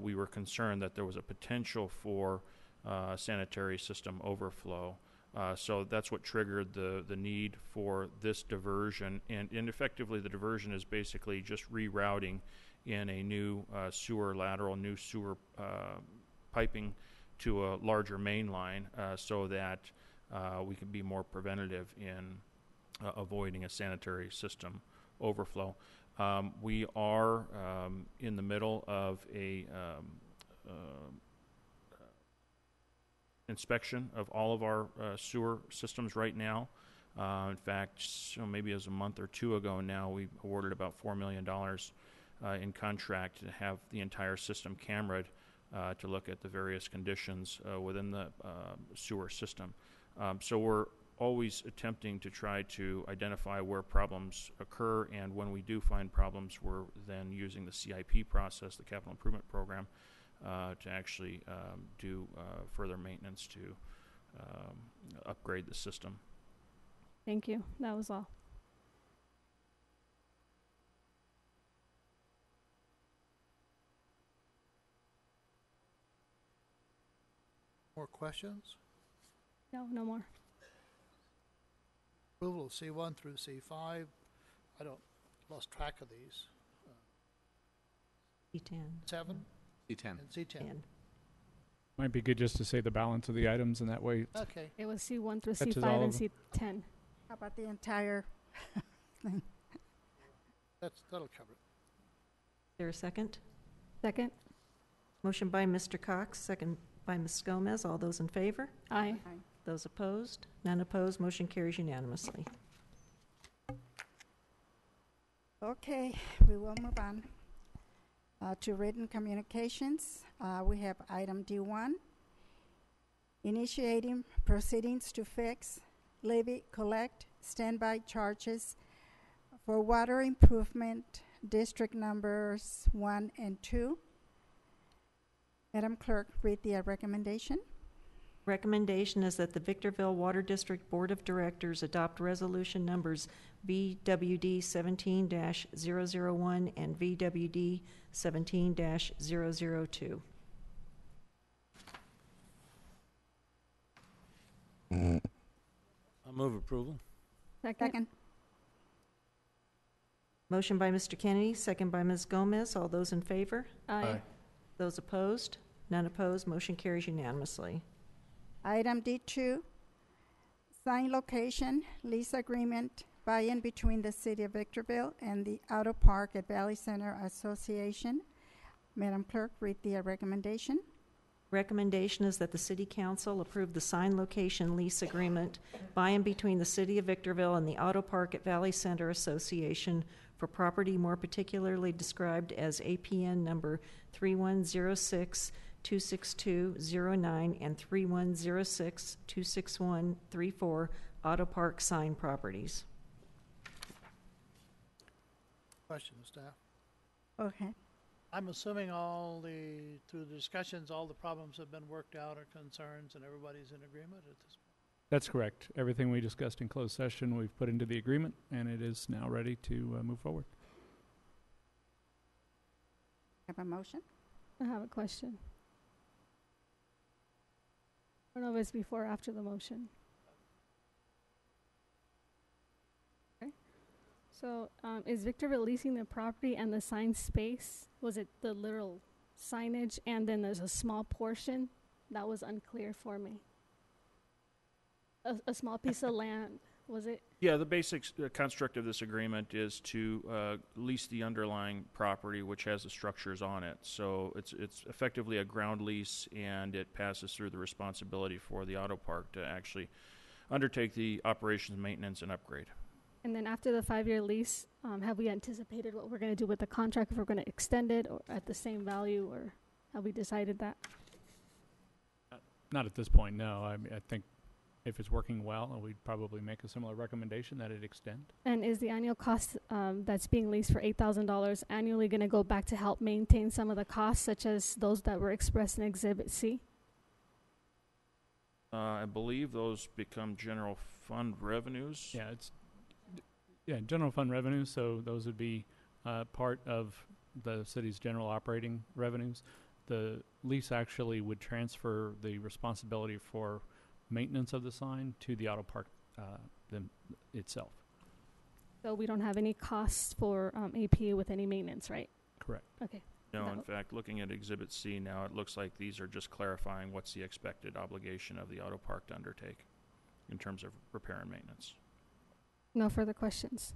[SPEAKER 14] we were concerned that there was a potential for sanitary system overflow. So that's what triggered the need for this diversion. And effectively, the diversion is basically just rerouting in a new sewer lateral, new sewer piping to a larger main line so that we can be more preventative in avoiding a sanitary system overflow. We are in the middle of a inspection of all of our sewer systems right now. In fact, so maybe as a month or two ago now, we awarded about $4 million in contract to have the entire system cameraed to look at the various conditions within the sewer system. So we're always attempting to try to identify where problems occur, and when we do find problems, we're then using the CIP process, the Capital Improvement Program, to actually do further maintenance to upgrade the system.
[SPEAKER 10] Thank you. That was all.
[SPEAKER 12] More questions?
[SPEAKER 10] No, no more.
[SPEAKER 12] Approval of C1 through C5. I lost track of these.
[SPEAKER 2] C10.
[SPEAKER 12] 7
[SPEAKER 4] C10.
[SPEAKER 12] and C10.
[SPEAKER 9] Might be good just to say the balance of the items, and that way it's
[SPEAKER 12] Okay.
[SPEAKER 10] It was C1 through
[SPEAKER 9] Touches
[SPEAKER 10] C5
[SPEAKER 9] all
[SPEAKER 10] and
[SPEAKER 9] of
[SPEAKER 10] C10.
[SPEAKER 1] How about the entire thing?
[SPEAKER 12] That'll cover it.
[SPEAKER 2] Is there a second?
[SPEAKER 10] Second?
[SPEAKER 2] Motion by Mr. Cox, second by Ms. Gomez. All those in favor?
[SPEAKER 10] Aye.
[SPEAKER 2] Those opposed? None opposed. Motion carries unanimously.
[SPEAKER 1] Okay, we will move on to written communications. We have item D1, initiating proceedings to fix, levy, collect, standby charges for water improvement district numbers 1 and 2. Madam Clerk, read the recommendation.
[SPEAKER 2] Recommendation is that the Victorville Water District Board of Directors adopt resolution numbers VWD 17-001 and VWD 17-002.
[SPEAKER 14] I move approval.
[SPEAKER 10] Second?
[SPEAKER 2] Motion by Mr. Kennedy, second by Ms. Gomez. All those in favor?
[SPEAKER 10] Aye.
[SPEAKER 2] Those opposed? None opposed. Motion carries unanimously.
[SPEAKER 1] Item D2, sign location, lease agreement, buy-in between the City of Victorville and the Auto Park at Valley Center Association. Madam Clerk, read the recommendation.
[SPEAKER 2] Recommendation is that the City Council approve the signed location lease agreement by and between the City of Victorville and the Auto Park at Valley Center Association for property more particularly described as APN number 3106-26209 and 3106-26134 Auto Park sign properties.
[SPEAKER 12] Question, staff.
[SPEAKER 1] Okay.
[SPEAKER 12] I'm assuming through the discussions, all the problems have been worked out or concerns and everybody's in agreement at this point?
[SPEAKER 9] That's correct. Everything we discussed in closed session, we've put into the agreement, and it is now ready to move forward.
[SPEAKER 1] Have a motion?
[SPEAKER 10] I have a question. I don't know if it's before or after the motion. Okay. So, is Victorville leasing the property and the sign space? Was it the literal signage and then there's a small portion? That was unclear for me. A small piece of land, was it?
[SPEAKER 14] Yeah, the basic construct of this agreement is to lease the underlying property, which has the structures on it. So it's effectively a ground lease, and it passes through the responsibility for the auto park to actually undertake the operations, maintenance, and upgrade.
[SPEAKER 10] And then after the 5-year lease, have we anticipated what we're going to do with the contract, if we're going to extend it or at the same value, or have we decided that?
[SPEAKER 9] Not at this point, no. I think if it's working well, we'd probably make a similar recommendation that it extend.
[SPEAKER 10] And is the annual cost that's being leased for $8,000 annually going to go back to help maintain some of the costs, such as those that were expressed in Exhibit C?
[SPEAKER 14] I believe those become general fund revenues.
[SPEAKER 9] Yeah, general fund revenues, so those would be part of the city's general operating revenues. The lease actually would transfer the responsibility for maintenance of the sign to the auto park itself.
[SPEAKER 10] So we don't have any costs for APA with any maintenance, right?
[SPEAKER 9] Correct.
[SPEAKER 10] Okay.
[SPEAKER 14] No, in fact, looking at Exhibit C now, it looks like these are just clarifying what's the expected obligation of the auto park to undertake in terms of repair and maintenance.
[SPEAKER 10] No further questions.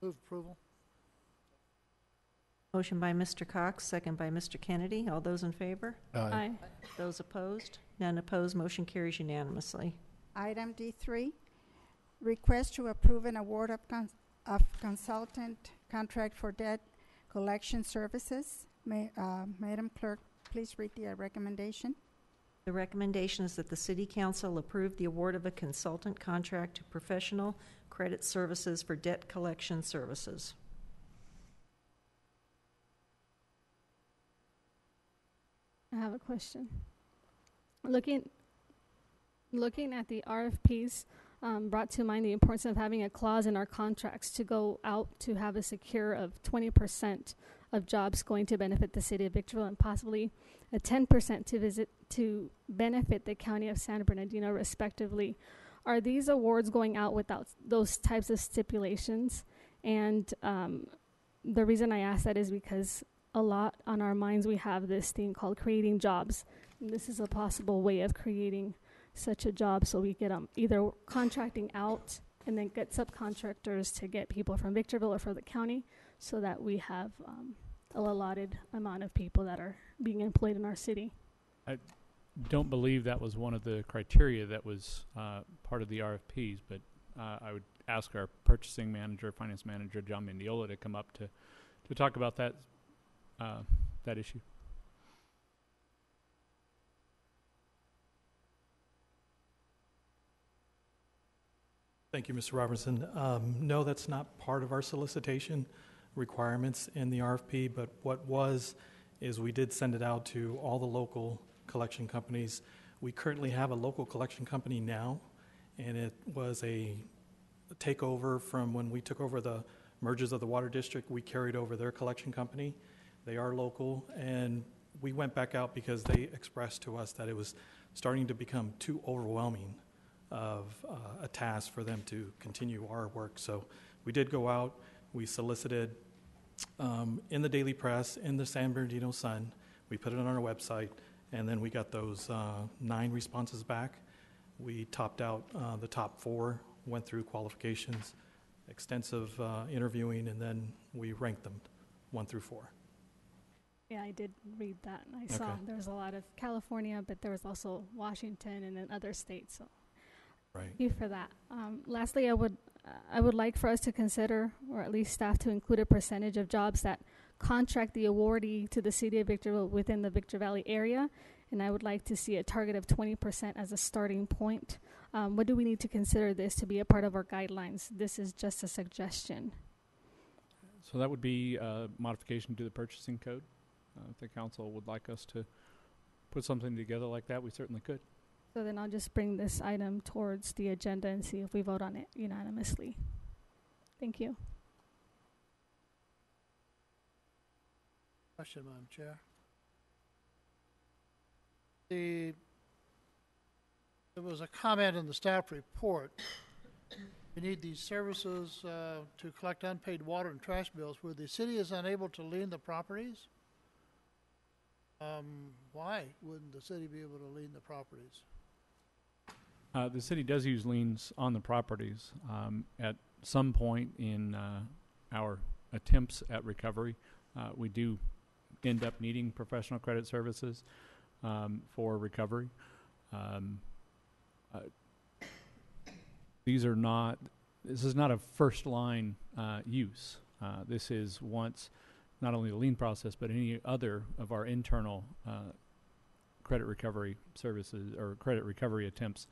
[SPEAKER 12] Move approval.
[SPEAKER 2] Motion by Mr. Cox, second by Mr. Kennedy. All those in favor?
[SPEAKER 10] Aye.
[SPEAKER 2] Those opposed? None opposed. Motion carries unanimously.
[SPEAKER 1] Item D3, request to approve an award of consultant contract for debt collection services. Madam Clerk, please read the recommendation.
[SPEAKER 2] The recommendation is that the City Council approve the award of a consultant contract to Professional Credit Services for debt collection services.
[SPEAKER 10] I have a question. Looking at the RFPs, brought to mind the importance of having a clause in our contracts to go out to have a secure of 20% of jobs going to benefit the City of Victorville and possibly a 10% to benefit the County of San Bernardino respectively. Are these awards going out without those types of stipulations? And the reason I ask that is because a lot on our minds, we have this thing called creating jobs. And this is a possible way of creating such a job, so we get either contracting out and then get subcontractors to get people from Victorville or from the county, so that we have an allotted amount of people that are being employed in our city.
[SPEAKER 9] I don't believe that was one of the criteria that was part of the RFPs, but I would ask our purchasing manager, finance manager, John Mendiola, to come up to talk about that issue.
[SPEAKER 15] Thank you, Mr. Robertson. No, that's not part of our solicitation requirements in the RFP, but what is we did send it out to all the local collection companies. We currently have a local collection company now, and it was a takeover from when we took over the mergers of the water district. We carried over their collection company. They are local, and we went back out because they expressed to us that it was starting to become too overwhelming of a task for them to continue our work. So we did go out, we solicited in the daily press, in the San Bernardino Sun, we put it on our website, and then we got those 9 responses back. We topped out the top 4, went through qualifications, extensive interviewing, and then we ranked them 1 through 4.
[SPEAKER 10] Yeah, I did read that. I saw there was a lot of California, but there was also Washington and then other states. So
[SPEAKER 15] right.
[SPEAKER 10] Thank you for that. Lastly, I would like for us to consider, or at least staff, to include a percentage of jobs that contract the awardee to the city of Victorville within the Victor Valley area, and I would like to see a target of 20% as a starting point. What do we need to consider this to be a part of our guidelines? This is just a suggestion.
[SPEAKER 9] So that would be a modification to the purchasing code. If the council would like us to put something together like that, we certainly could.
[SPEAKER 10] So then I'll just bring this item towards the agenda and see if we vote on it unanimously. Thank you.
[SPEAKER 12] Question, Madam Chair. There was a comment in the staff report. We need these services to collect unpaid water and trash bills where the city is unable to lien the properties. Why wouldn't the city be able to lien the properties?
[SPEAKER 9] The city does use liens on the properties. At some point in our attempts at recovery, we do end up needing professional credit services for recovery. This is not a first line use. This is once not only the lien process, but any other of our internal credit recovery services or credit recovery attempts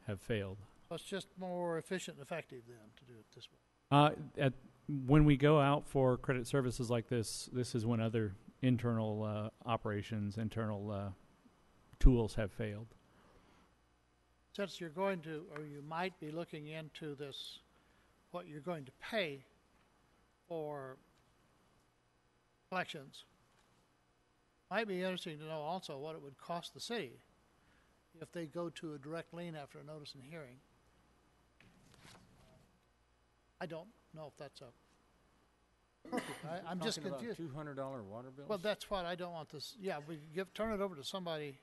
[SPEAKER 9] have failed.
[SPEAKER 12] So it's just more efficient and effective then to do it this way.
[SPEAKER 9] When we go out for credit services like this is when other internal operations, internal tools have failed.
[SPEAKER 12] Since you're going to, or you might be looking into this, what you're going to pay for collections, might be interesting to know also what it would cost the city if they go to a direct lien after a notice and hearing. I don't know if that's I'm just confused.
[SPEAKER 7] $200 water bills?
[SPEAKER 12] Well, that's what I don't want this. Yeah, we turn it over to somebody.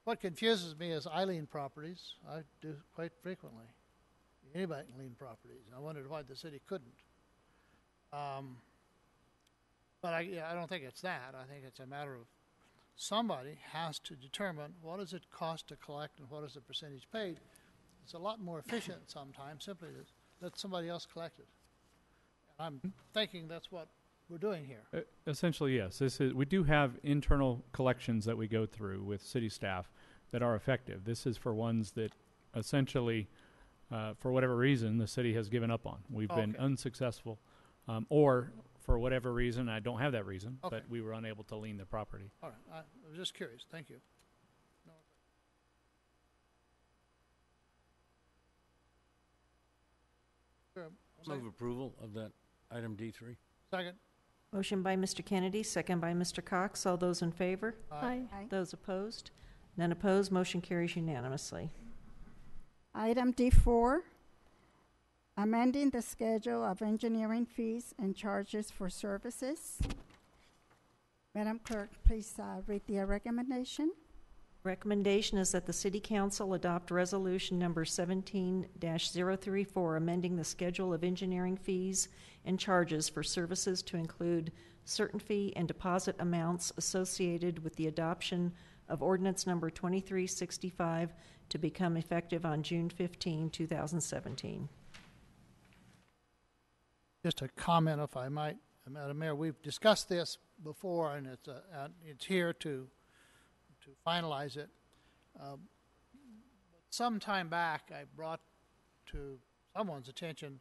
[SPEAKER 12] What confuses me is I lien properties. I do quite frequently. Anybody can lien properties. I wondered why the city couldn't. But I don't think it's that. I think it's a matter of somebody has to determine what does it cost to collect and what is the percentage paid. It's a lot more efficient sometimes simply to let somebody else collect it. And I'm thinking that's what we're doing here.
[SPEAKER 9] Essentially, yes. We do have internal collections that we go through with city staff that are effective. This is for ones that essentially, for whatever reason, the city has given up on. We've been unsuccessful, or for whatever reason, I don't have that reason, but we were unable to lien the property.
[SPEAKER 12] All right. I was just curious. Thank you.
[SPEAKER 7] Move approval of that item D3.
[SPEAKER 12] Second.
[SPEAKER 2] Motion by Mr. Kennedy, second by Mr. Cox. All those in favor?
[SPEAKER 10] Aye.
[SPEAKER 2] Those opposed? None opposed. Motion carries unanimously.
[SPEAKER 1] Item D4, amending the schedule of engineering fees and charges for services. Madam Clerk, please read the recommendation.
[SPEAKER 2] Recommendation is that the City Council adopt Resolution Number 17-034, amending the schedule of engineering fees and charges for services to include certain fee and deposit amounts associated with the adoption of Ordinance Number 2365 to become effective on June 15, 2017.
[SPEAKER 12] Just a comment, if I might, Madam Mayor. We've discussed this before, and it's here to finalize it. Some time back, I brought to someone's attention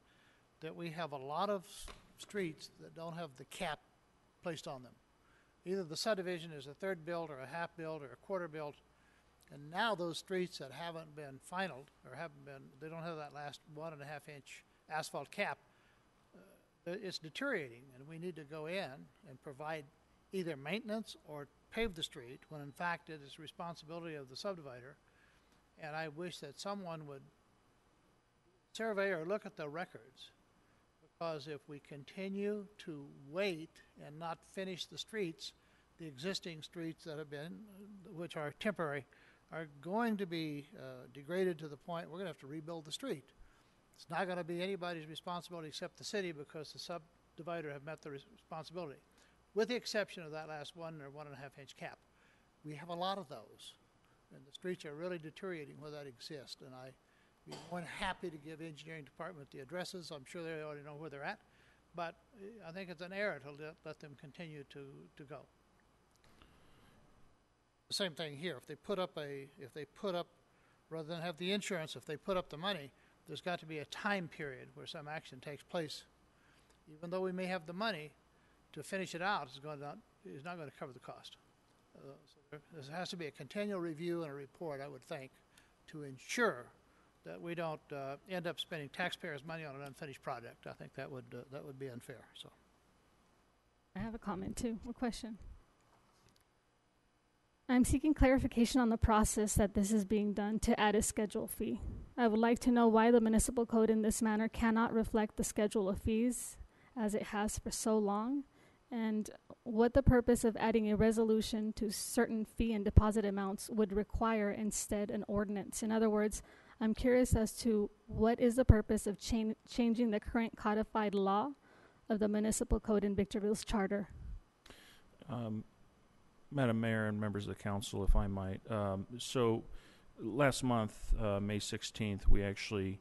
[SPEAKER 12] that we have a lot of streets that don't have the cap placed on them. Either the subdivision is a third built or a half built or a quarter built, and now those streets that haven't been finalized or they don't have that last 1.5 inch asphalt cap, it's deteriorating, and we need to go in and provide either maintenance or pave the street, when in fact it is responsibility of the subdivider. And I wish that someone would survey or look at the records, because if we continue to wait and not finish the streets, the existing streets that have been, which are temporary, are going to be degraded to the point we're going to have to rebuild the street. It's not going to be anybody's responsibility except the city, because the subdivider have met the responsibility, with the exception of that last 1 or 1.5 inch cap. We have a lot of those, and the streets are really deteriorating where that exists. And I'd be more than happy to give engineering department the addresses. I'm sure they already know where they're at, but I think it's an error to let them continue to go. The same thing here. If they put up rather than have the insurance, if they put up the money, there's got to be a time period where some action takes place. Even though we may have the money to finish it out, it's not going to cover the cost. So there has to be a continual review and a report, I would think, to ensure that we don't end up spending taxpayers' money on an unfinished project. I think that would be unfair. So,
[SPEAKER 10] I have a comment too, a question. I'm seeking clarification on the process that this is being done to add a schedule fee. I would like to know why the municipal code in this manner cannot reflect the schedule of fees as it has for so long, and what the purpose of adding a resolution to certain fee and deposit amounts would require instead an ordinance. In other words, I'm curious as to what is the purpose of changing the current codified law of the municipal code in Victorville's charter.
[SPEAKER 14] Madam Mayor and members of the council, if I might. So last month, May 16th, we actually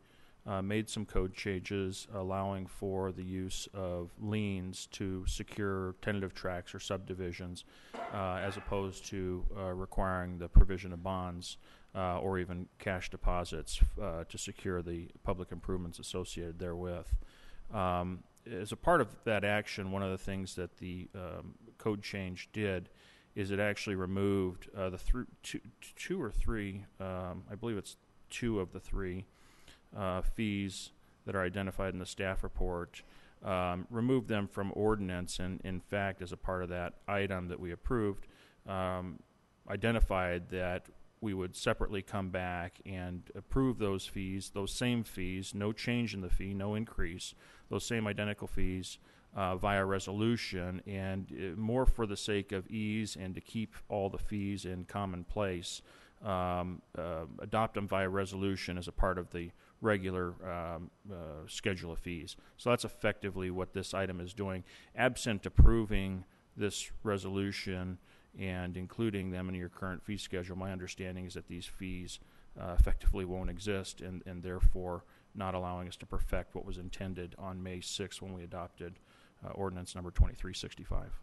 [SPEAKER 14] made some code changes allowing for the use of liens to secure tentative tracts or subdivisions, as opposed to requiring the provision of bonds or even cash deposits to secure the public improvements associated therewith. As a part of that action, one of the things that the code change did is it actually removed the two or three, I believe it's 2 of the 3 fees that are identified in the staff report, removed them from ordinance, and in fact, as a part of that item that we approved, identified that we would separately come back and approve those fees, those same fees, no change in the fee, no increase, those same identical fees via resolution, and more for the sake of ease and to keep all the fees in common place, adopt them via resolution as a part of the regular schedule of fees. So that's effectively what this item is doing. Absent approving this resolution and including them in your current fee schedule, my understanding is that these fees effectively won't exist, and therefore not allowing us to perfect what was intended on May 6th when we adopted ordinance number 2365.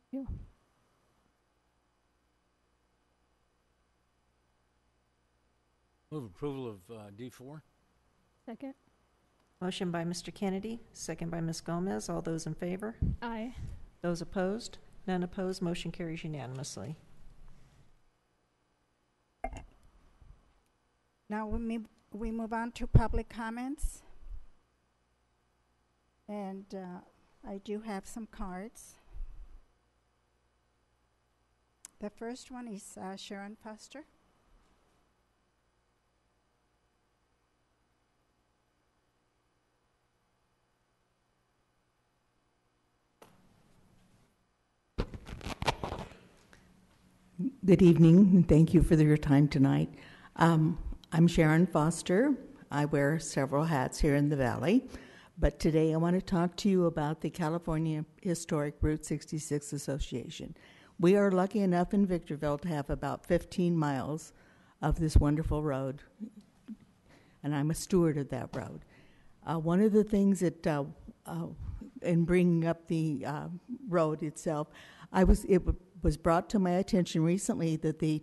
[SPEAKER 10] Thank you.
[SPEAKER 7] Move approval of D4.
[SPEAKER 10] Second.
[SPEAKER 2] Motion by Mr. Kennedy, second by Ms. Gomez. All those in favor?
[SPEAKER 10] Aye.
[SPEAKER 2] Those opposed? None opposed. Motion carries unanimously.
[SPEAKER 1] Now we move on to public comments. And I do have some cards. The first one is Sharon Foster.
[SPEAKER 16] Good evening, and thank you for your time tonight. I'm Sharon Foster. I wear several hats here in the Valley, but today I want to talk to you about the California Historic Route 66 Association. We are lucky enough in Victorville to have about 15 miles of this wonderful road, and I'm a steward of that road. One of the things that, in bringing up the road itself, it was brought to my attention recently that the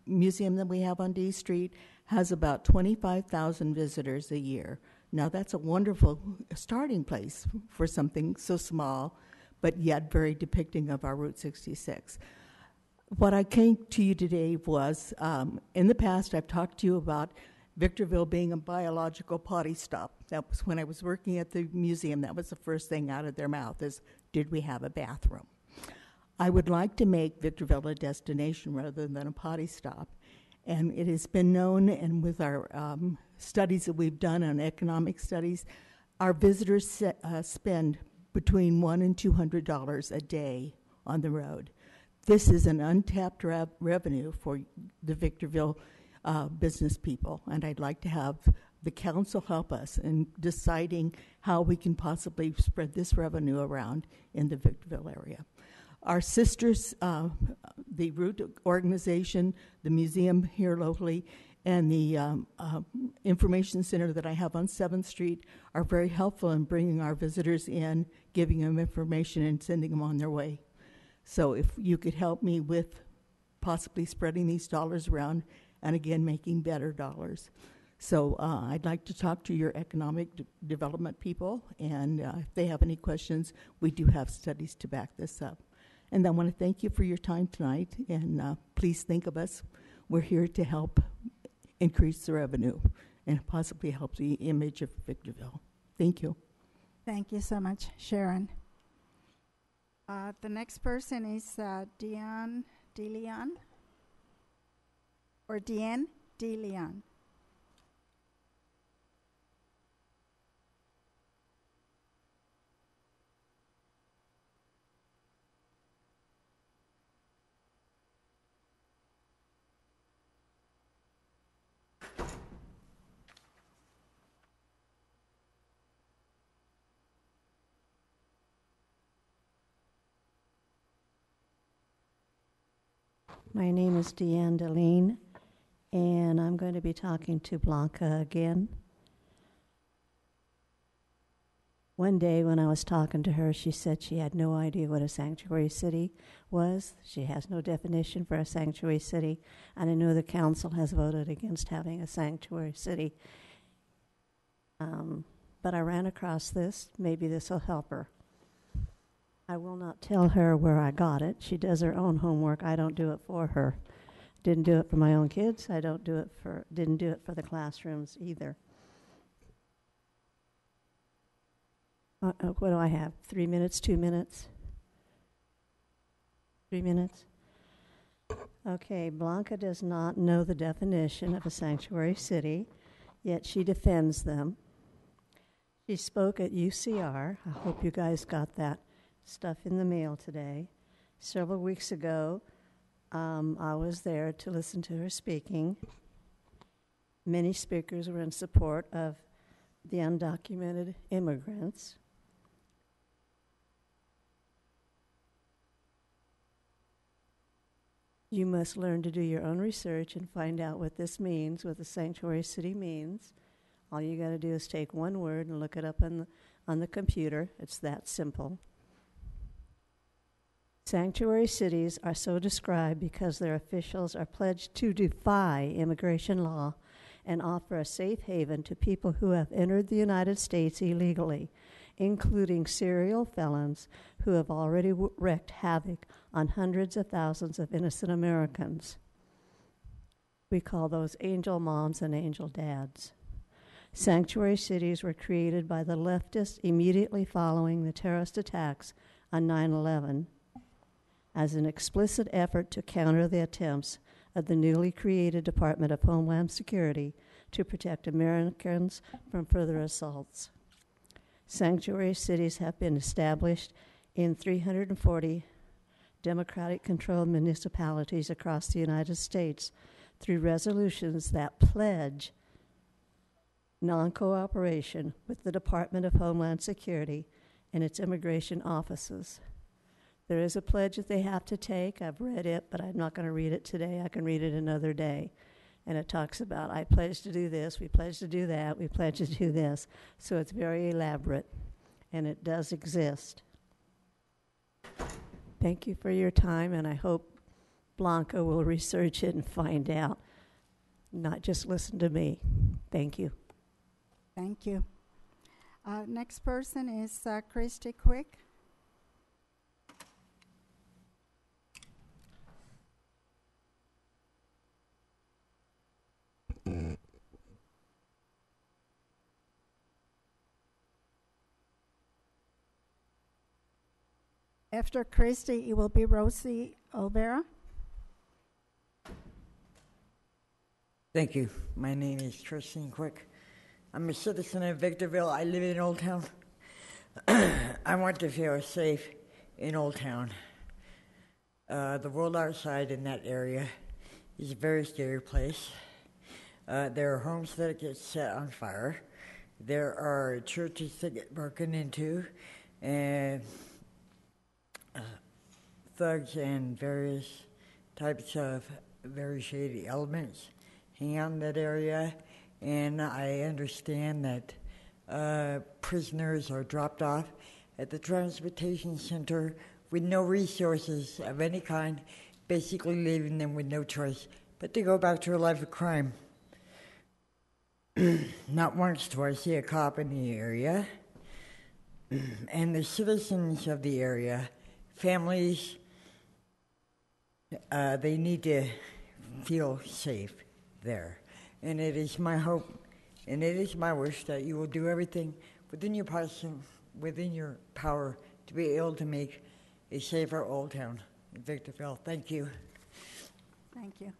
[SPEAKER 16] museum that we have on D Street has about 25,000 visitors a year. Now that's a wonderful starting place for something so small, but yet very depicting of our Route 66. What I came to you today was, in the past I've talked to you about Victorville being a biological potty stop. That was when I was working at the museum. That was the first thing out of their mouth is, did we have a bathroom? I would like to make Victorville a destination rather than a potty stop. And it has been known, and with our studies that we've done on economic studies, our visitors spend between $100 and $200 a day on the road. This is an untapped revenue for the Victorville business people, and I'd like to have the council help us in deciding how we can possibly spread this revenue around in the Victorville area. Our sisters, the Root organization, the museum here locally, and the information center that I have on 7th Street are very helpful in bringing our visitors in, giving them information, and sending them on their way. So if you could help me with possibly spreading these dollars around and, again, making better dollars. So I'd like to talk to your economic development people, and if they have any questions, we do have studies to back this up. And I want to thank you for your time tonight, and please think of us. We're here to help increase the revenue and possibly help the image of Victorville. Thank you.
[SPEAKER 1] Thank you so much, Sharon. The next person is Deanne DeLeon, or Deanne DeLeon.
[SPEAKER 17] My name is Deanne Deline, and I'm going to be talking to Blanca again. One day when I was talking to her, she said she had no idea what a sanctuary city was. She has no definition for a sanctuary city, and I know the council has voted against having a sanctuary city. But I ran across this. Maybe this will help her. I will not tell her where I got it. She does her own homework. I don't do it for her. Didn't do it for my own kids. Didn't do it for the classrooms either. What do I have? 3 minutes, 2 minutes? 3 minutes? Okay, Blanca does not know the definition of a sanctuary city, yet she defends them. She spoke at UCR. I hope you guys got that stuff in the mail today. Several weeks ago, I was there to listen to her speaking. Many speakers were in support of the undocumented immigrants. You must learn to do your own research and find out what this means, what the sanctuary city means. All you got to do is take one word and look it up on the computer. It's that simple. Sanctuary cities are so described because their officials are pledged to defy immigration law and offer a safe haven to people who have entered the United States illegally, including serial felons who have already wreaked havoc on hundreds of thousands of innocent Americans. We call those angel moms and angel dads. Sanctuary cities were created by the leftists immediately following the terrorist attacks on 9/11 as an explicit effort to counter the attempts of the newly created Department of Homeland Security to protect Americans from further assaults. Sanctuary cities have been established in 340 Democratic controlled municipalities across the United States through resolutions that pledge non-cooperation with the Department of Homeland Security and its immigration offices. There is a pledge that they have to take. I've read it, but I'm not going to read it today. I can read it another day. And it talks about, I pledge to do this, we pledge to do that, we pledge to do this. So it's very elaborate, and it does exist. Thank you for your time, and I hope Blanca will research it and find out, not just listen to me. Thank you.
[SPEAKER 1] Thank you. Next person is Christy Quick. After Christy, it will be Rosie Olvera.
[SPEAKER 18] Thank you. My name is Christine Quick. I'm a citizen of Victorville. I live in Old Town. I want to feel safe in Old Town. The world outside in that area is a very scary place. There are homes that get set on fire. There are churches that get broken into, and thugs and various types of very shady elements hang out in that area. And I understand that prisoners are dropped off at the transportation center with no resources of any kind, basically leaving them with no choice but to go back to a life of crime. Not once do I see a cop in the area. And the citizens of the area, families, they need to feel safe there. And it is my hope and it is my wish that you will do everything within your power to be able to make a safer Old Town in Victorville. Thank you.
[SPEAKER 1] Thank you.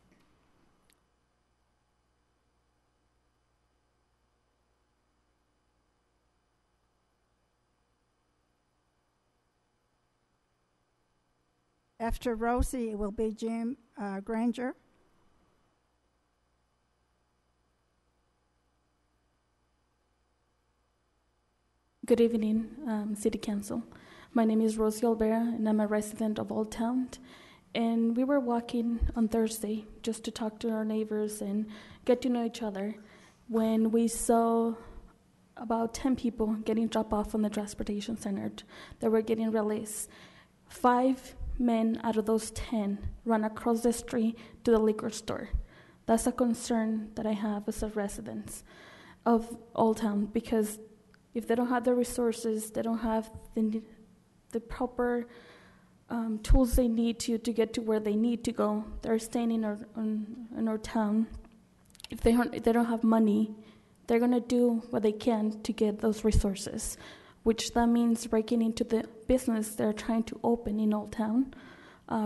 [SPEAKER 1] After Rosie, it will be Jim Granger.
[SPEAKER 19] Good evening, City Council. My name is Rosie Olvera, and I'm a resident of Old Town. And we were walking on Thursday just to talk to our neighbors and get to know each other when we saw about 10 people getting dropped off from the transportation center that were getting released. 5 men out of those 10 run across the street to the liquor store. That's a concern that I have as a resident of Old Town, because if they don't have the resources, they don't have the proper tools they need to get to where they need to go. They're staying in our town. If they don't have money, they're going to do what they can to get those resources, which that means breaking into the business they're trying to open in Old Town,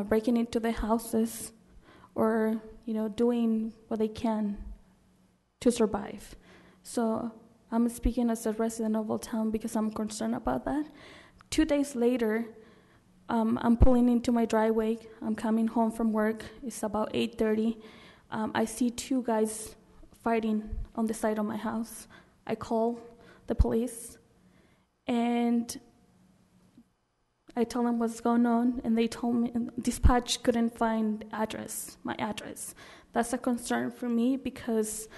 [SPEAKER 19] breaking into the houses, or doing what they can to survive. So I'm speaking as a resident of Old Town because I'm concerned about that. 2 days later, I'm pulling into my driveway. I'm coming home from work. It's about 8:30. I see 2 guys fighting on the side of my house. I call the police, and I tell them what's going on, and they told me dispatch couldn't find my address. That's a concern for me, because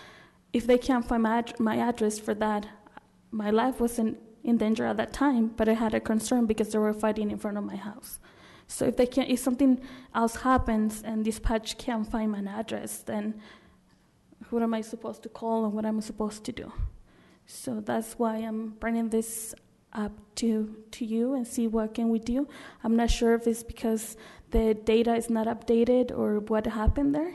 [SPEAKER 19] if they can't find my address for that, my life wasn't in danger at that time, but I had a concern because they were fighting in front of my house. So if something else happens and dispatch can't find my address, then who am I supposed to call and what am I supposed to do? So that's why I'm bringing this up to you and see what can we do. I'm not sure if it's because the data is not updated or what happened there.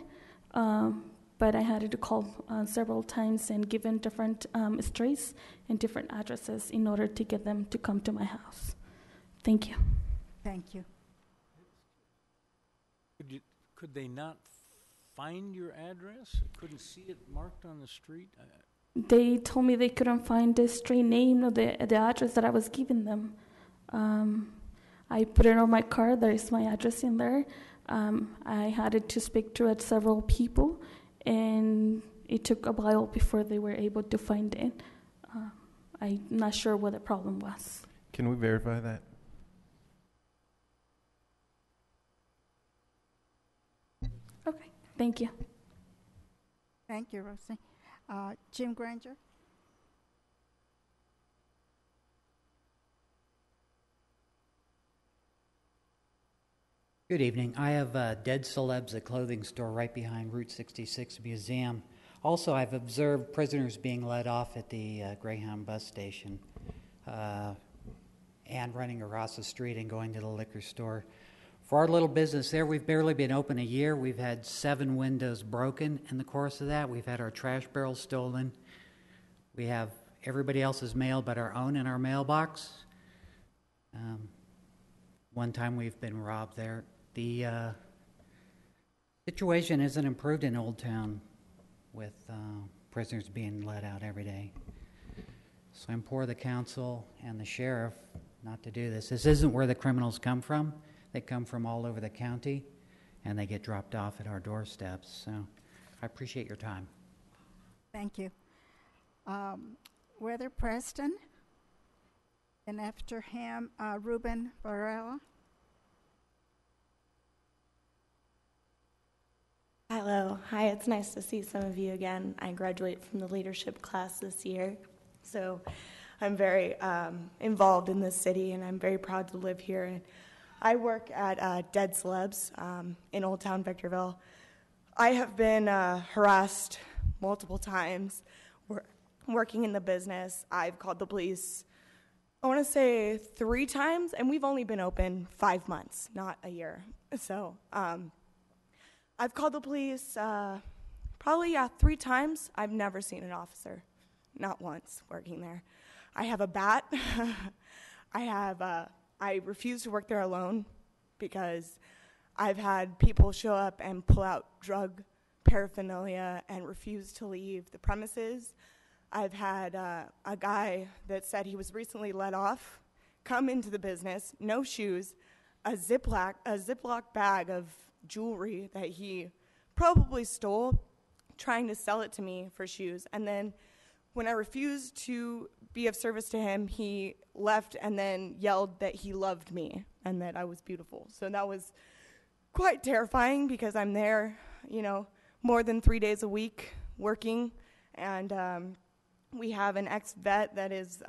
[SPEAKER 19] But I had to call several times and given different streets and different addresses in order to get them to come to my house. Thank you.
[SPEAKER 1] Thank you.
[SPEAKER 7] Could they not find your address? Couldn't see it marked on the street?
[SPEAKER 19] They told me they couldn't find the street name or the address that I was giving them. I put it on my card. There is my address in there. I had it to speak to several people, and it took a while before they were able to find it. I'm not sure what the problem was.
[SPEAKER 11] Can we verify that?
[SPEAKER 19] Okay, thank you.
[SPEAKER 1] Thank you, Rosie. Jim Granger?
[SPEAKER 20] Good evening. I have Dead Celebs, a clothing store right behind Route 66 Museum. Also, I've observed prisoners being let off at the Greyhound bus station and running across the street and going to the liquor store. For our little business there, we've barely been open a year. We've had 7 windows broken in the course of that. We've had our trash barrels stolen. We have everybody else's mail but our own in our mailbox. One time we've been robbed there. The situation isn't improved in Old Town with prisoners being let out every day. So I implore the council and the sheriff not to do this. This isn't where the criminals come from. They come from all over the county, and they get dropped off at our doorsteps. So I appreciate your time.
[SPEAKER 1] Thank you. Weather Preston, and after him, Ruben Varela.
[SPEAKER 21] Hello. Hi, it's nice to see some of you again. I graduate from the leadership class this year, so I'm very involved in this city, and I'm very proud to live here. And I work at Dead Celebs in Old Town Victorville. I have been harassed multiple times working in the business. I've called the police, I want to say 3 times, and we've only been open 5 months, not a year. So I've called the police probably 3 times. I've never seen an officer, not once, working there. I have a bat. I refuse to work there alone because I've had people show up and pull out drug paraphernalia and refuse to leave the premises. I've had a guy that said he was recently let off come into the business, no shoes, a Ziploc bag of jewelry that he probably stole, trying to sell it to me for shoes. And then when I refused to be of service to him, he left and then yelled that he loved me and that I was beautiful. So that was quite terrifying because I'm there, more than 3 days a week working. And we have an ex-vet that is,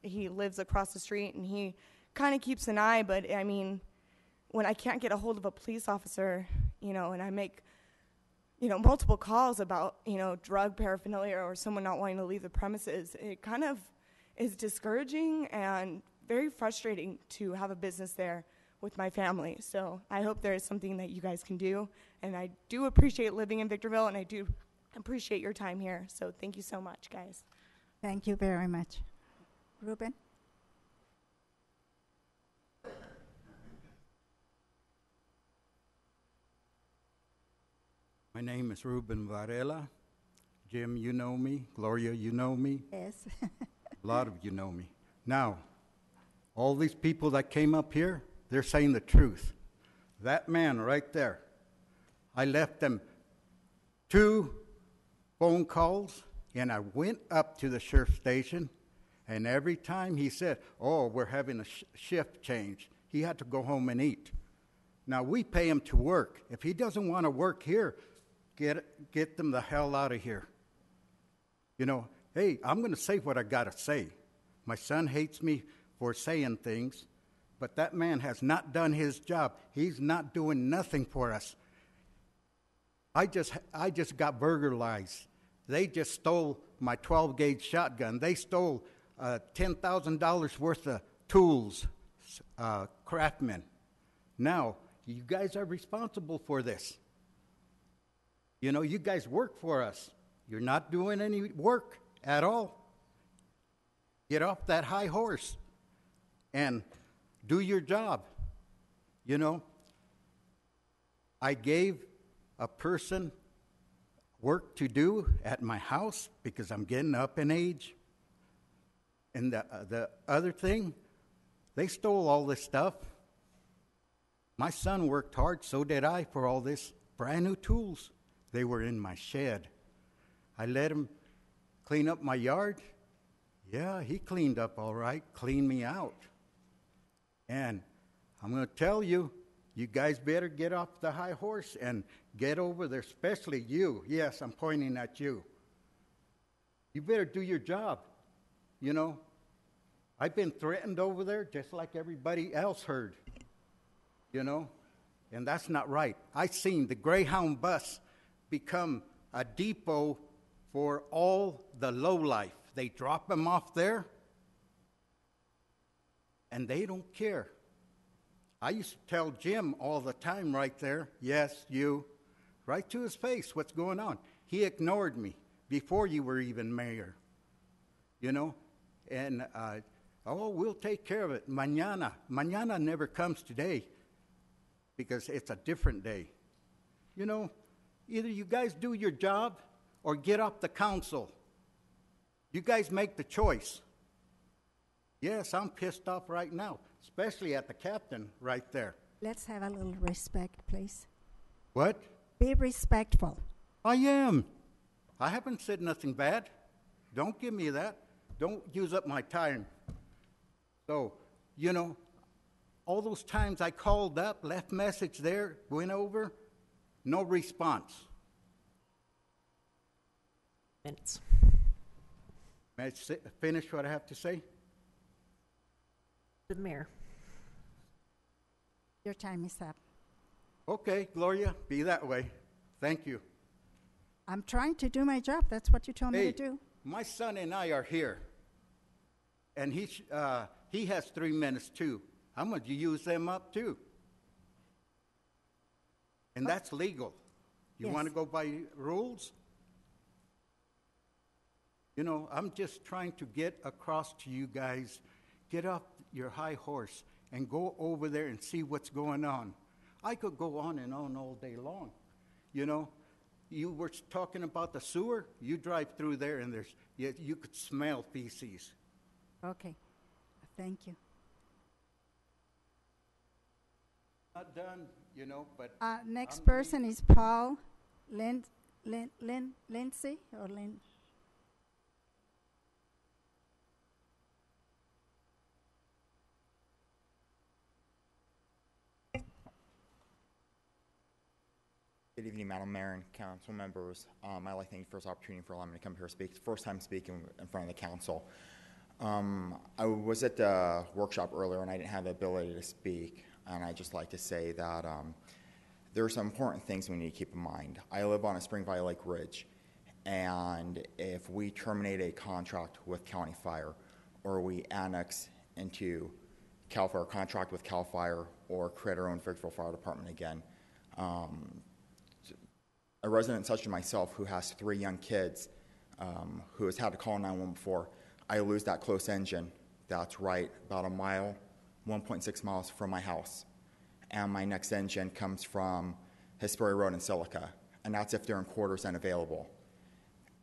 [SPEAKER 21] he lives across the street, and he kind of keeps an eye. But, I mean, when I can't get a hold of a police officer, and I make multiple calls about, drug paraphernalia or someone not wanting to leave the premises, it kind of is discouraging and very frustrating to have a business there with my family. So I hope there is something that you guys can do. And I do appreciate living in Victorville, and I do appreciate your time here. So thank you so much, guys.
[SPEAKER 1] Thank you very much. Ruben?
[SPEAKER 22] My name is Ruben Varela. Jim, you know me. Gloria, you know me.
[SPEAKER 1] Yes.
[SPEAKER 22] A lot of you know me. Now, all these people that came up here, they're saying the truth. That man right there, I left them 2 phone calls, and I went up to the sheriff station, and every time he said, oh, we're having a shift change, he had to go home and eat. Now, we pay him to work. If he doesn't want to work here, get them the hell out of here. Hey, I'm going to say what I got to say. My son hates me for saying things, but that man has not done his job. He's not doing nothing for us. I just got burglarized. They just stole my 12-gauge shotgun. They stole $10,000 worth of tools, Craftsman. Now, you guys are responsible for this. You guys work for us. You're not doing any work at all. Get off that high horse and do your job. I gave a person work to do at my house because I'm getting up in age. And the other thing, They stole all this stuff. My son worked hard, so did I, for all this brand new tools. They were in my shed. I let him clean up my yard. Yeah, he cleaned up all right, cleaned me out. And I'm going to tell you, you guys better get off the high horse and get over there, especially you. Yes, I'm pointing at you. You better do your job. You know, I've been threatened over there just like everybody else heard. You know, and that's not right. I seen the Greyhound bus become a depot for all the lowlife. They drop them off there, and they don't care. I used to tell Jim all the time right there, yes, you, right to his face, what's going on. He ignored me before you were even mayor, you know, and, oh, we'll take care of it. Mañana. Mañana never comes today because it's a different day. You know, either you guys do your job or get off the council. You guys make the choice. Yes, I'm pissed off right now, especially at the captain right there.
[SPEAKER 1] Let's have a little respect, please.
[SPEAKER 22] What?
[SPEAKER 1] Be respectful.
[SPEAKER 22] I am. I haven't said nothing bad. Don't give me that. Don't use up my time. So, you know, all those times I called up, left message there, went over, no response.
[SPEAKER 2] Minutes.
[SPEAKER 22] May I finish what I have to say?
[SPEAKER 2] The mayor.
[SPEAKER 1] Your time is up.
[SPEAKER 22] Okay, Gloria, be that way. Thank you.
[SPEAKER 1] I'm trying to do my job. That's what you told me to do.
[SPEAKER 22] My son and I are here, and he has 3 minutes too. I'm going to use them up too. And that's legal. You
[SPEAKER 1] Yes.
[SPEAKER 22] want to go by rules? You know, I'm just trying to get across to you guys, get off your high horse and go over there and see what's going on. I could go on and on all day long. You know, you were talking about the sewer. You drive through there and you could smell feces.
[SPEAKER 1] Okay. Thank you.
[SPEAKER 22] Not done, you know, but
[SPEAKER 1] Next
[SPEAKER 22] I'm
[SPEAKER 1] person is Paul Lindsay or Lynn.
[SPEAKER 5] Good evening, Madam Mayor and council members. I'd like to thank you for this opportunity for allowing me to come here and speak. It's the first time speaking in front of the council. I was at the workshop earlier and I didn't have the ability to speak. And I'd just like to say that there are some important things we need to keep in mind. I live on a Spring Valley Lake Ridge, and if we terminate a contract with County Fire, or we annex into CAL FIRE, contract with CAL FIRE, or create our own Victorville Fire Department again, a resident such as myself who has 3 young kids, who has had to call 911 before, I lose that close engine that's right about a mile, 1.6 miles from my house. And my next engine comes from Hesperia Road in Silica, and that's if they're in quarters and available.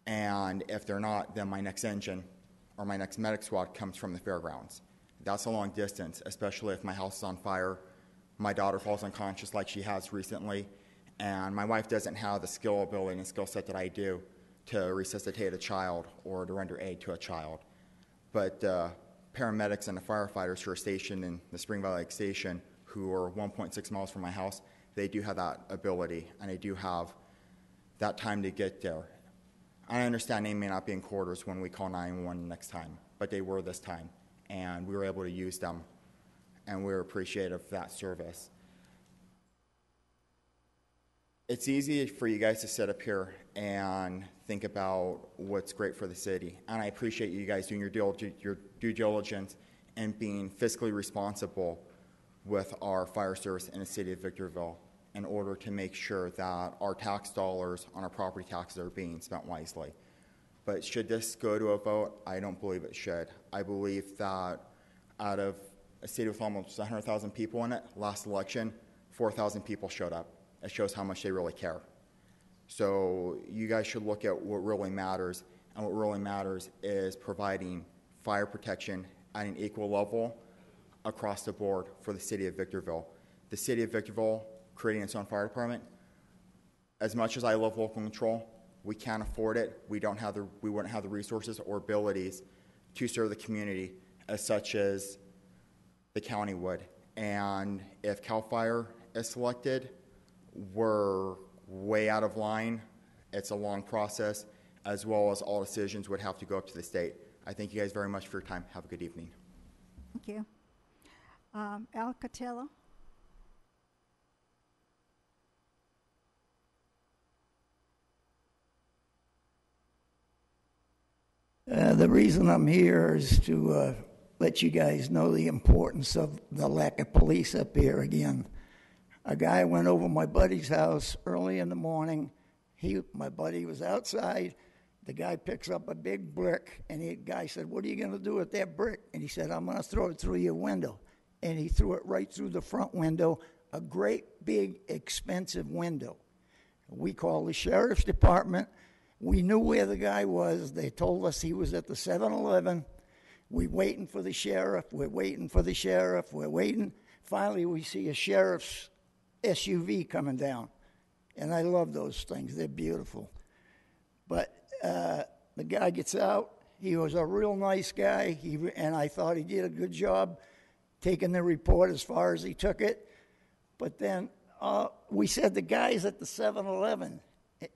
[SPEAKER 5] And if they're not, then my next engine or my next medic squad comes from the fairgrounds. That's a long distance, especially if my house is on fire, my daughter falls unconscious like she has recently, and my wife doesn't have the skill, ability, and skill set that I do to resuscitate a child or to render aid to a child. But paramedics and the firefighters who are stationed in the Spring Valley Lake Station, who are 1.6 miles from my house, they do have that ability, and they do have that time to get there. I understand they may not be in quarters when we call 911 next time, but they were this time, and we were able to use them, and we were appreciative of that service. It's easy for you guys to sit up here and think about what's great for the city, and I appreciate you guys doing your due diligence and being fiscally responsible with our fire service in the city of Victorville in order to make sure that our tax dollars on our property taxes are being spent wisely. But should this go to a vote? I don't believe it should. I believe that out of a city with almost 100,000 people in it, last election, 4,000 people showed up. It shows how much they really care. So you guys should look at what really matters, and what really matters is providing fire protection at an equal level across the board for the city of Victorville. The city of Victorville creating its own fire department, as much as I love local control, we can't afford it. We wouldn't have the resources or abilities to serve the community as such as the county would. And if CAL FIRE is selected, we're way out of line. It's a long process, as well as all decisions would have to go up to the state. I thank you guys very much for your time. Have a good evening.
[SPEAKER 1] Thank you. Al Cotillo.
[SPEAKER 3] The reason I'm here is to let you guys know the importance of the lack of police up here again. A guy went over my buddy's house early in the morning. My buddy was outside. The guy picks up a big brick, and the guy said, "What are you going to do with that brick?" And he said, "I'm going to throw it through your window." And he threw it right through the front window, a great, big, expensive window. We called the sheriff's department. We knew where the guy was. They told us he was at the 7-Eleven. We're waiting for the sheriff. We're waiting for the sheriff. We're waiting. Finally, we see a sheriff's SUV coming down. And I love those things. They're beautiful. But the guy gets out. He was a real nice guy, and I thought he did a good job taking the report as far as he took it. But then we said the guy's at the 7-Eleven.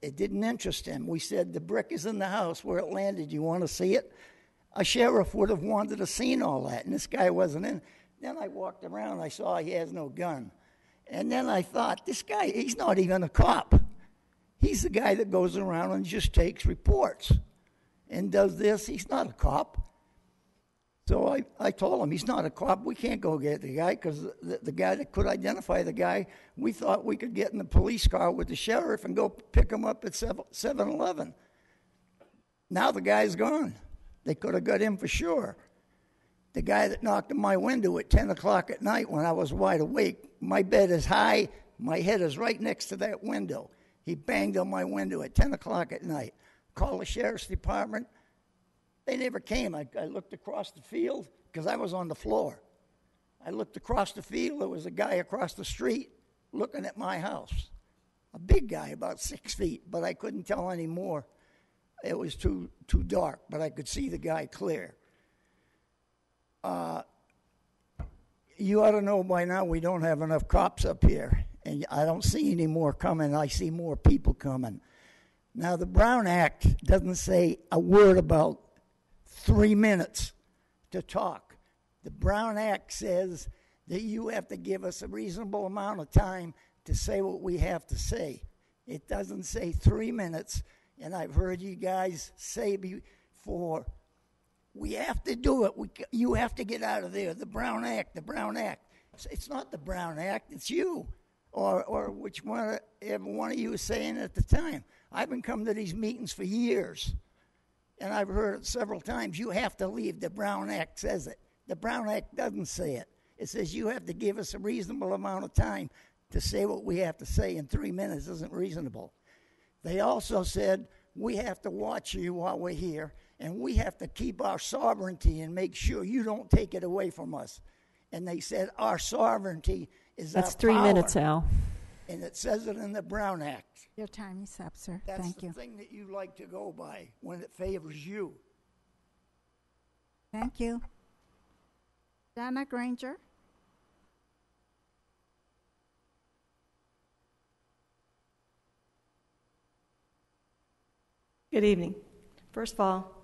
[SPEAKER 3] It didn't interest him. We said, the brick is in the house where it landed. You want to see it? A sheriff would have wanted to have seen all that, and this guy wasn't in. Then I walked around. I saw he has no gun. And then I thought, this guy, he's not even a cop. He's the guy that goes around and just takes reports and does this. He's not a cop. So I told him, he's not a cop. We can't go get the guy, because the guy that could identify the guy, we thought we could get in the police car with the sheriff and go pick him up at 7-Eleven. Now the guy's gone. They could have got him for sure. The guy that knocked on my window at 10 o'clock at night when I was wide awake, my bed is high, my head is right next to that window. He banged on my window at 10 o'clock at night. Called the sheriff's department. They never came. I looked across the field because I was on the floor. I looked across the field. There was a guy across the street looking at my house. A big guy, about 6 feet, but I couldn't tell any more. It was too dark, but I could see the guy clear. You ought to know by now we don't have enough cops up here, and I don't see any more coming. I see more people coming. Now, the Brown Act doesn't say a word about 3 minutes to talk. The Brown Act says that you have to give us a reasonable amount of time to say what we have to say. It doesn't say 3 minutes, and I've heard you guys say before, we have to do it. You have to get out of there. The Brown Act, the Brown Act. It's not the Brown Act, it's you, or which one, every one of you is saying at the time. I've been coming to these meetings for years, and I've heard it several times. You have to leave. The Brown Act says it. The Brown Act doesn't say it. It says you have to give us a reasonable amount of time to say what we have to say, and 3 minutes isn't reasonable. They also said we have to watch you while we're here, and we have to keep our sovereignty and make sure you don't take it away from us. And they said our sovereignty is our power.
[SPEAKER 2] That's 3 minutes, Al.
[SPEAKER 3] And it says it in the Brown Act.
[SPEAKER 1] Your time is up, sir.
[SPEAKER 3] That's
[SPEAKER 1] Thank you.
[SPEAKER 3] the thing that you like to go by when it favors you.
[SPEAKER 1] Thank you. Donna Granger.
[SPEAKER 6] Good evening. First of all,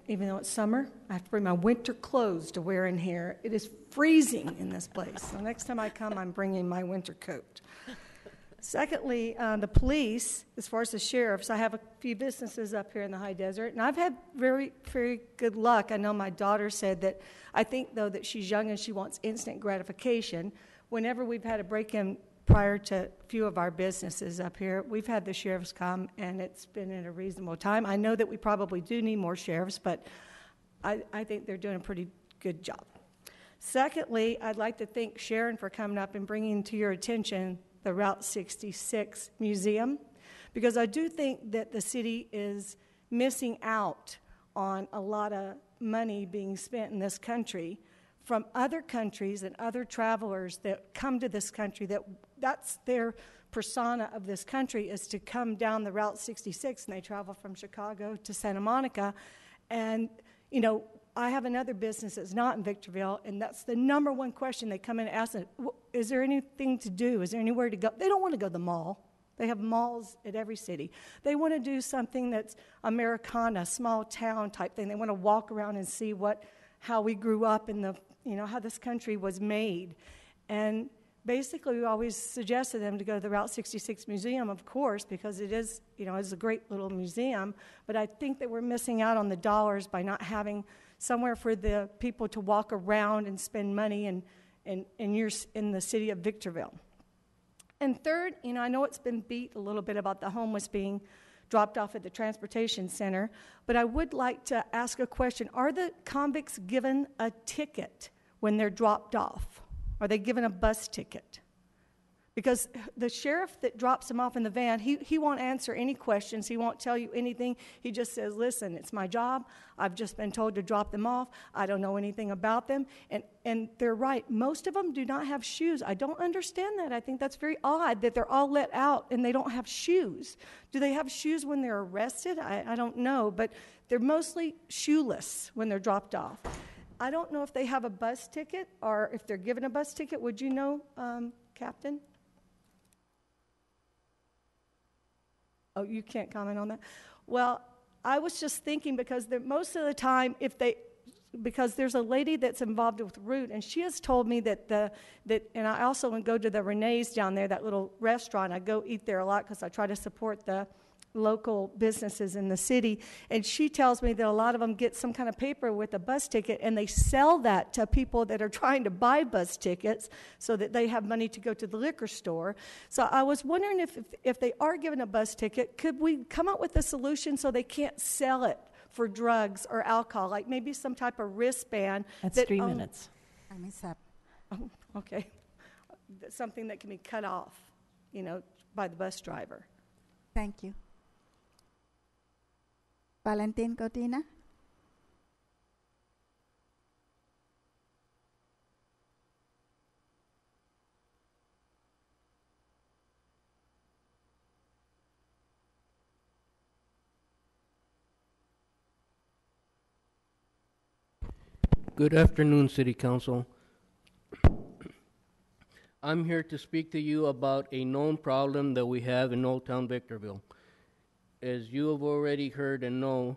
[SPEAKER 6] even though it's summer, I have to bring my winter clothes to wear in here. It is freezing in this place. So next time I come, I'm bringing my winter coat. Secondly, the police, as far as the sheriffs, I have a few businesses up here in the high desert, and I've had very, very good luck. I know my daughter said that, I think, though, that she's young and she wants instant gratification. Whenever we've had a break-in prior to a few of our businesses up here, we've had the sheriffs come, and it's been in a reasonable time. I know that we probably do need more sheriffs, but I think they're doing a pretty good job. Secondly, I'd like to thank Sharon for coming up and bringing to your attention the Route 66 Museum, because I do think that the city is missing out on a lot of money being spent in this country from other countries and other travelers that come to this country, that's their persona of this country, is to come down the Route 66, and they travel from Chicago to Santa Monica. And, you know, I have another business that's not in Victorville, and that's the number one question they come in and ask, is there anything to do? Is there anywhere to go? They don't want to go to the mall. They have malls at every city. They want to do something that's Americana, small town type thing. They want to walk around and see how we grew up in how this country was made. And basically, we always suggested them to go to the Route 66 Museum, of course, because it is, it's a great little museum. But I think that we're missing out on the dollars by not having somewhere for the people to walk around and spend money in the city of Victorville. And third, I know it's been beat a little bit about the homeless being dropped off at the transportation center, but I would like to ask a question. Are the convicts given a ticket when they're dropped off? Are they given a bus ticket? Because the sheriff that drops them off in the van, he won't answer any questions. He won't tell you anything. He just says, listen, it's my job. I've just been told to drop them off. I don't know anything about them. And they're right. Most of them do not have shoes. I don't understand that. I think that's very odd that they're all let out and they don't have shoes. Do they have shoes when they're arrested? I don't know. But they're mostly shoeless when they're dropped off. I don't know if they have a bus ticket or if they're given a bus ticket. Would you know, Captain? Oh, you can't comment on that? Well, I was just thinking because most of the time, because there's a lady that's involved with Root, and she has told me that and I also go to the Renee's down there, that little restaurant. I go eat there a lot because I try to support the local businesses in the city, and she tells me that a lot of them get some kind of paper with a bus ticket, and they sell that to people that are trying to buy bus tickets so that they have money to go to the liquor store. So I was wondering if they are given a bus ticket, could we come up with a solution so they can't sell it for drugs or alcohol, like maybe some type of wristband?
[SPEAKER 2] That's 3 minutes.
[SPEAKER 1] Time is up.
[SPEAKER 6] Oh, okay. Something that can be cut off, by the bus driver.
[SPEAKER 1] Thank you. Valentin Godina.
[SPEAKER 8] Good afternoon, City Council. I'm here to speak to you about a known problem that we have in Old Town Victorville. As you have already heard and know,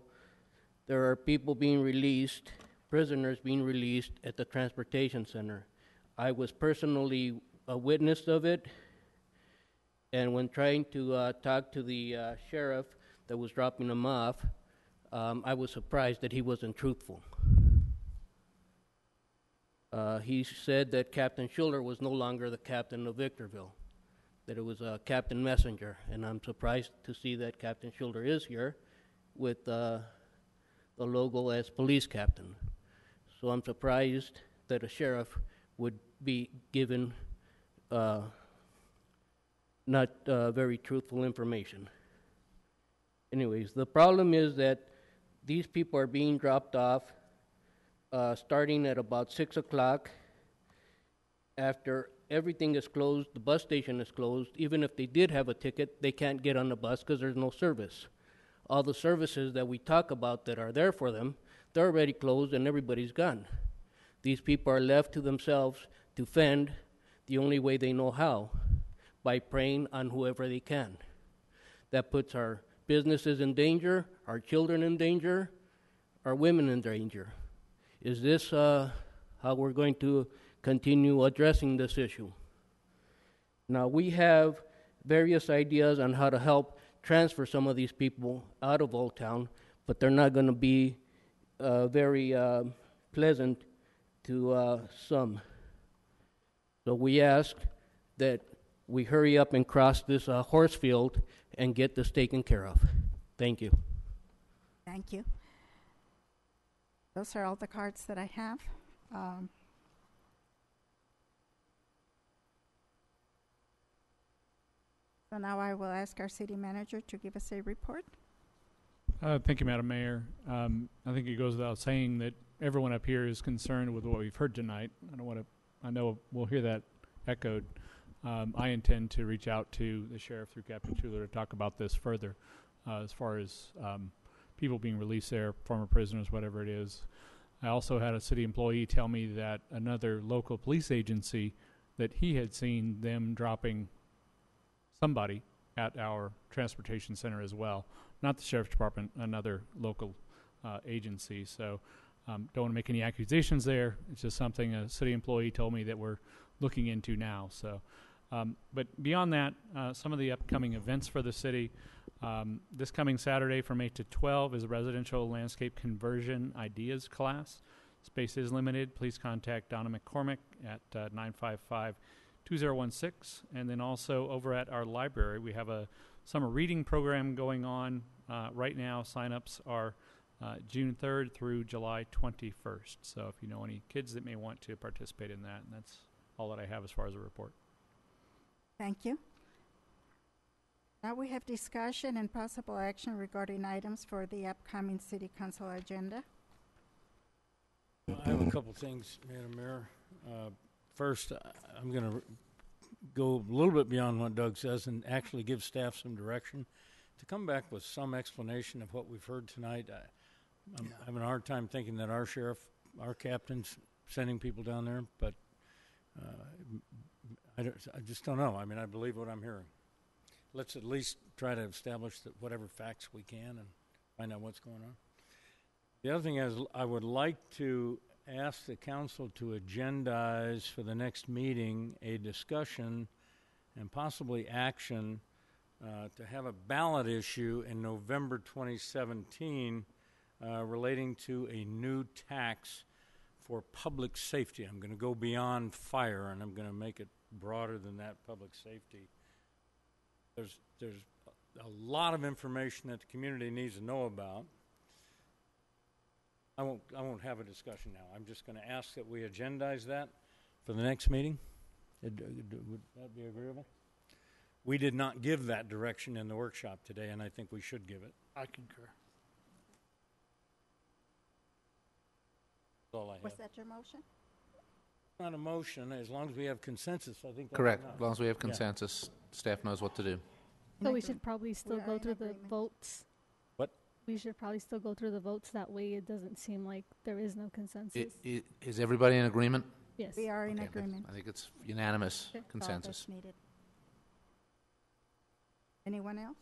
[SPEAKER 8] there are people being released, prisoners being released at the transportation center. I was personally a witness of it, and when trying to talk to the sheriff that was dropping them off, I was surprised that he wasn't truthful. He said that Captain Schuller was no longer the captain of Victorville, that it was Captain Messenger, and I'm surprised to see that Captain Schuller is here with the logo as police captain. So I'm surprised that a sheriff would be given not very truthful information. Anyways, the problem is that these people are being dropped off starting at about 6 o'clock. After everything is closed, the bus station is closed. Even if they did have a ticket, they can't get on the bus because there's no service. All the services that we talk about that are there for them, they're already closed and everybody's gone. These people are left to themselves to fend the only way they know how, by preying on whoever they can. That puts our businesses in danger, our children in danger, our women in danger. Is this how we're going to continue addressing this issue? Now, we have various ideas on how to help transfer some of these people out of Old Town, but they're not going to be very pleasant to some. So we ask that we hurry up and cross this horse field and get this taken care of. Thank you.
[SPEAKER 1] Thank you. Those are all the cards that I have. So now I will ask our city manager to give us a report.
[SPEAKER 9] Thank you, Madam Mayor. I think it goes without saying that everyone up here is concerned with what we've heard tonight, I know we'll hear that echoed. I intend to reach out to the sheriff through Captain Schuler to talk about this further, as far as people being released there, former prisoners, whatever it is. I also had a city employee tell me that another local police agency, that he had seen them dropping somebody at our transportation center as well. Not the sheriff's department, another local agency. So don't want to make any accusations there. It's just something a city employee told me that we're looking into now. So, but beyond that, some of the upcoming events for the city. This coming Saturday from 8 to 12 is a residential landscape conversion ideas class. Space is limited. Please contact Donna McCormick at 955-2016. And then also over at our library, we have a summer reading program going on right now. Sign-ups are June 3rd through July 21st. So if you know any kids that may want to participate in that, and that's all that I have as far as a report.
[SPEAKER 1] Thank you. Now we have discussion and possible action regarding items for the upcoming city council agenda.
[SPEAKER 7] I have a couple things, Madam Mayor. First, I'm going to go a little bit beyond what Doug says and actually give staff some direction to come back with some explanation of what we've heard tonight. I'm having a hard time thinking that our sheriff, our captain's sending people down there, but I just don't know. I mean, I believe what I'm hearing. Let's at least try to establish that whatever facts we can and find out what's going on. The other thing is, I would like to ask the council to agendize for the next meeting a discussion and possibly action to have a ballot issue in November 2017 relating to a new tax for public safety. I'm going to go beyond fire, and I'm going to make it broader than that, public safety. There's a lot of information that the community needs to know about. I won't have a discussion now. I'm just going to ask that we agendize that for the next meeting. Would that be agreeable? We did not give that direction in the workshop today, and I think we should give it.
[SPEAKER 12] I concur.
[SPEAKER 7] That's all I have.
[SPEAKER 1] Was that your motion?
[SPEAKER 7] Not a motion. As long as we have consensus, I think that's
[SPEAKER 11] Correct.
[SPEAKER 7] enough.
[SPEAKER 11] As long as we have consensus, staff knows what to do.
[SPEAKER 10] So we should probably still go through the votes.
[SPEAKER 7] What?
[SPEAKER 10] We should probably still go through the votes. That way it doesn't seem like there is no consensus.
[SPEAKER 11] Is everybody in agreement?
[SPEAKER 10] Yes.
[SPEAKER 1] We are in
[SPEAKER 11] Okay,
[SPEAKER 1] agreement.
[SPEAKER 11] I think it's unanimous
[SPEAKER 1] That's all
[SPEAKER 11] consensus.
[SPEAKER 1] that's needed. Anyone else?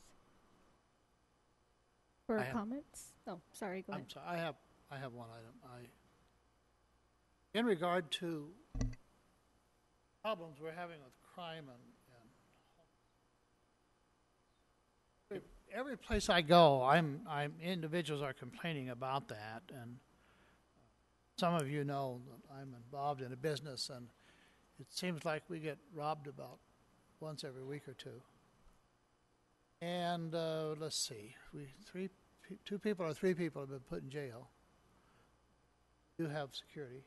[SPEAKER 10] For
[SPEAKER 12] I have-
[SPEAKER 10] comments? Oh, sorry, go ahead.
[SPEAKER 12] I'm sorry, I have one item. In regard to problems we're having with crime and every place I go, individuals are complaining about that, and some of you know that I'm involved in a business, and it seems like we get robbed about once every week or two. And let's see, two people or three people have been put in jail. We do have security.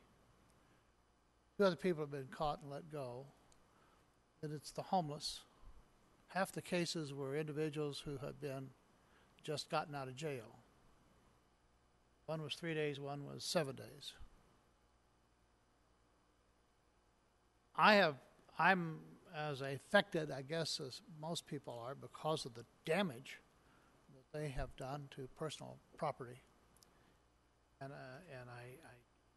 [SPEAKER 12] 2 other people have been caught and let go. And it's the homeless. Half the cases were individuals who had been just gotten out of jail. One was 3 days, one was 7 days. I'm as affected, I guess, as most people are because of the damage that they have done to personal property. And I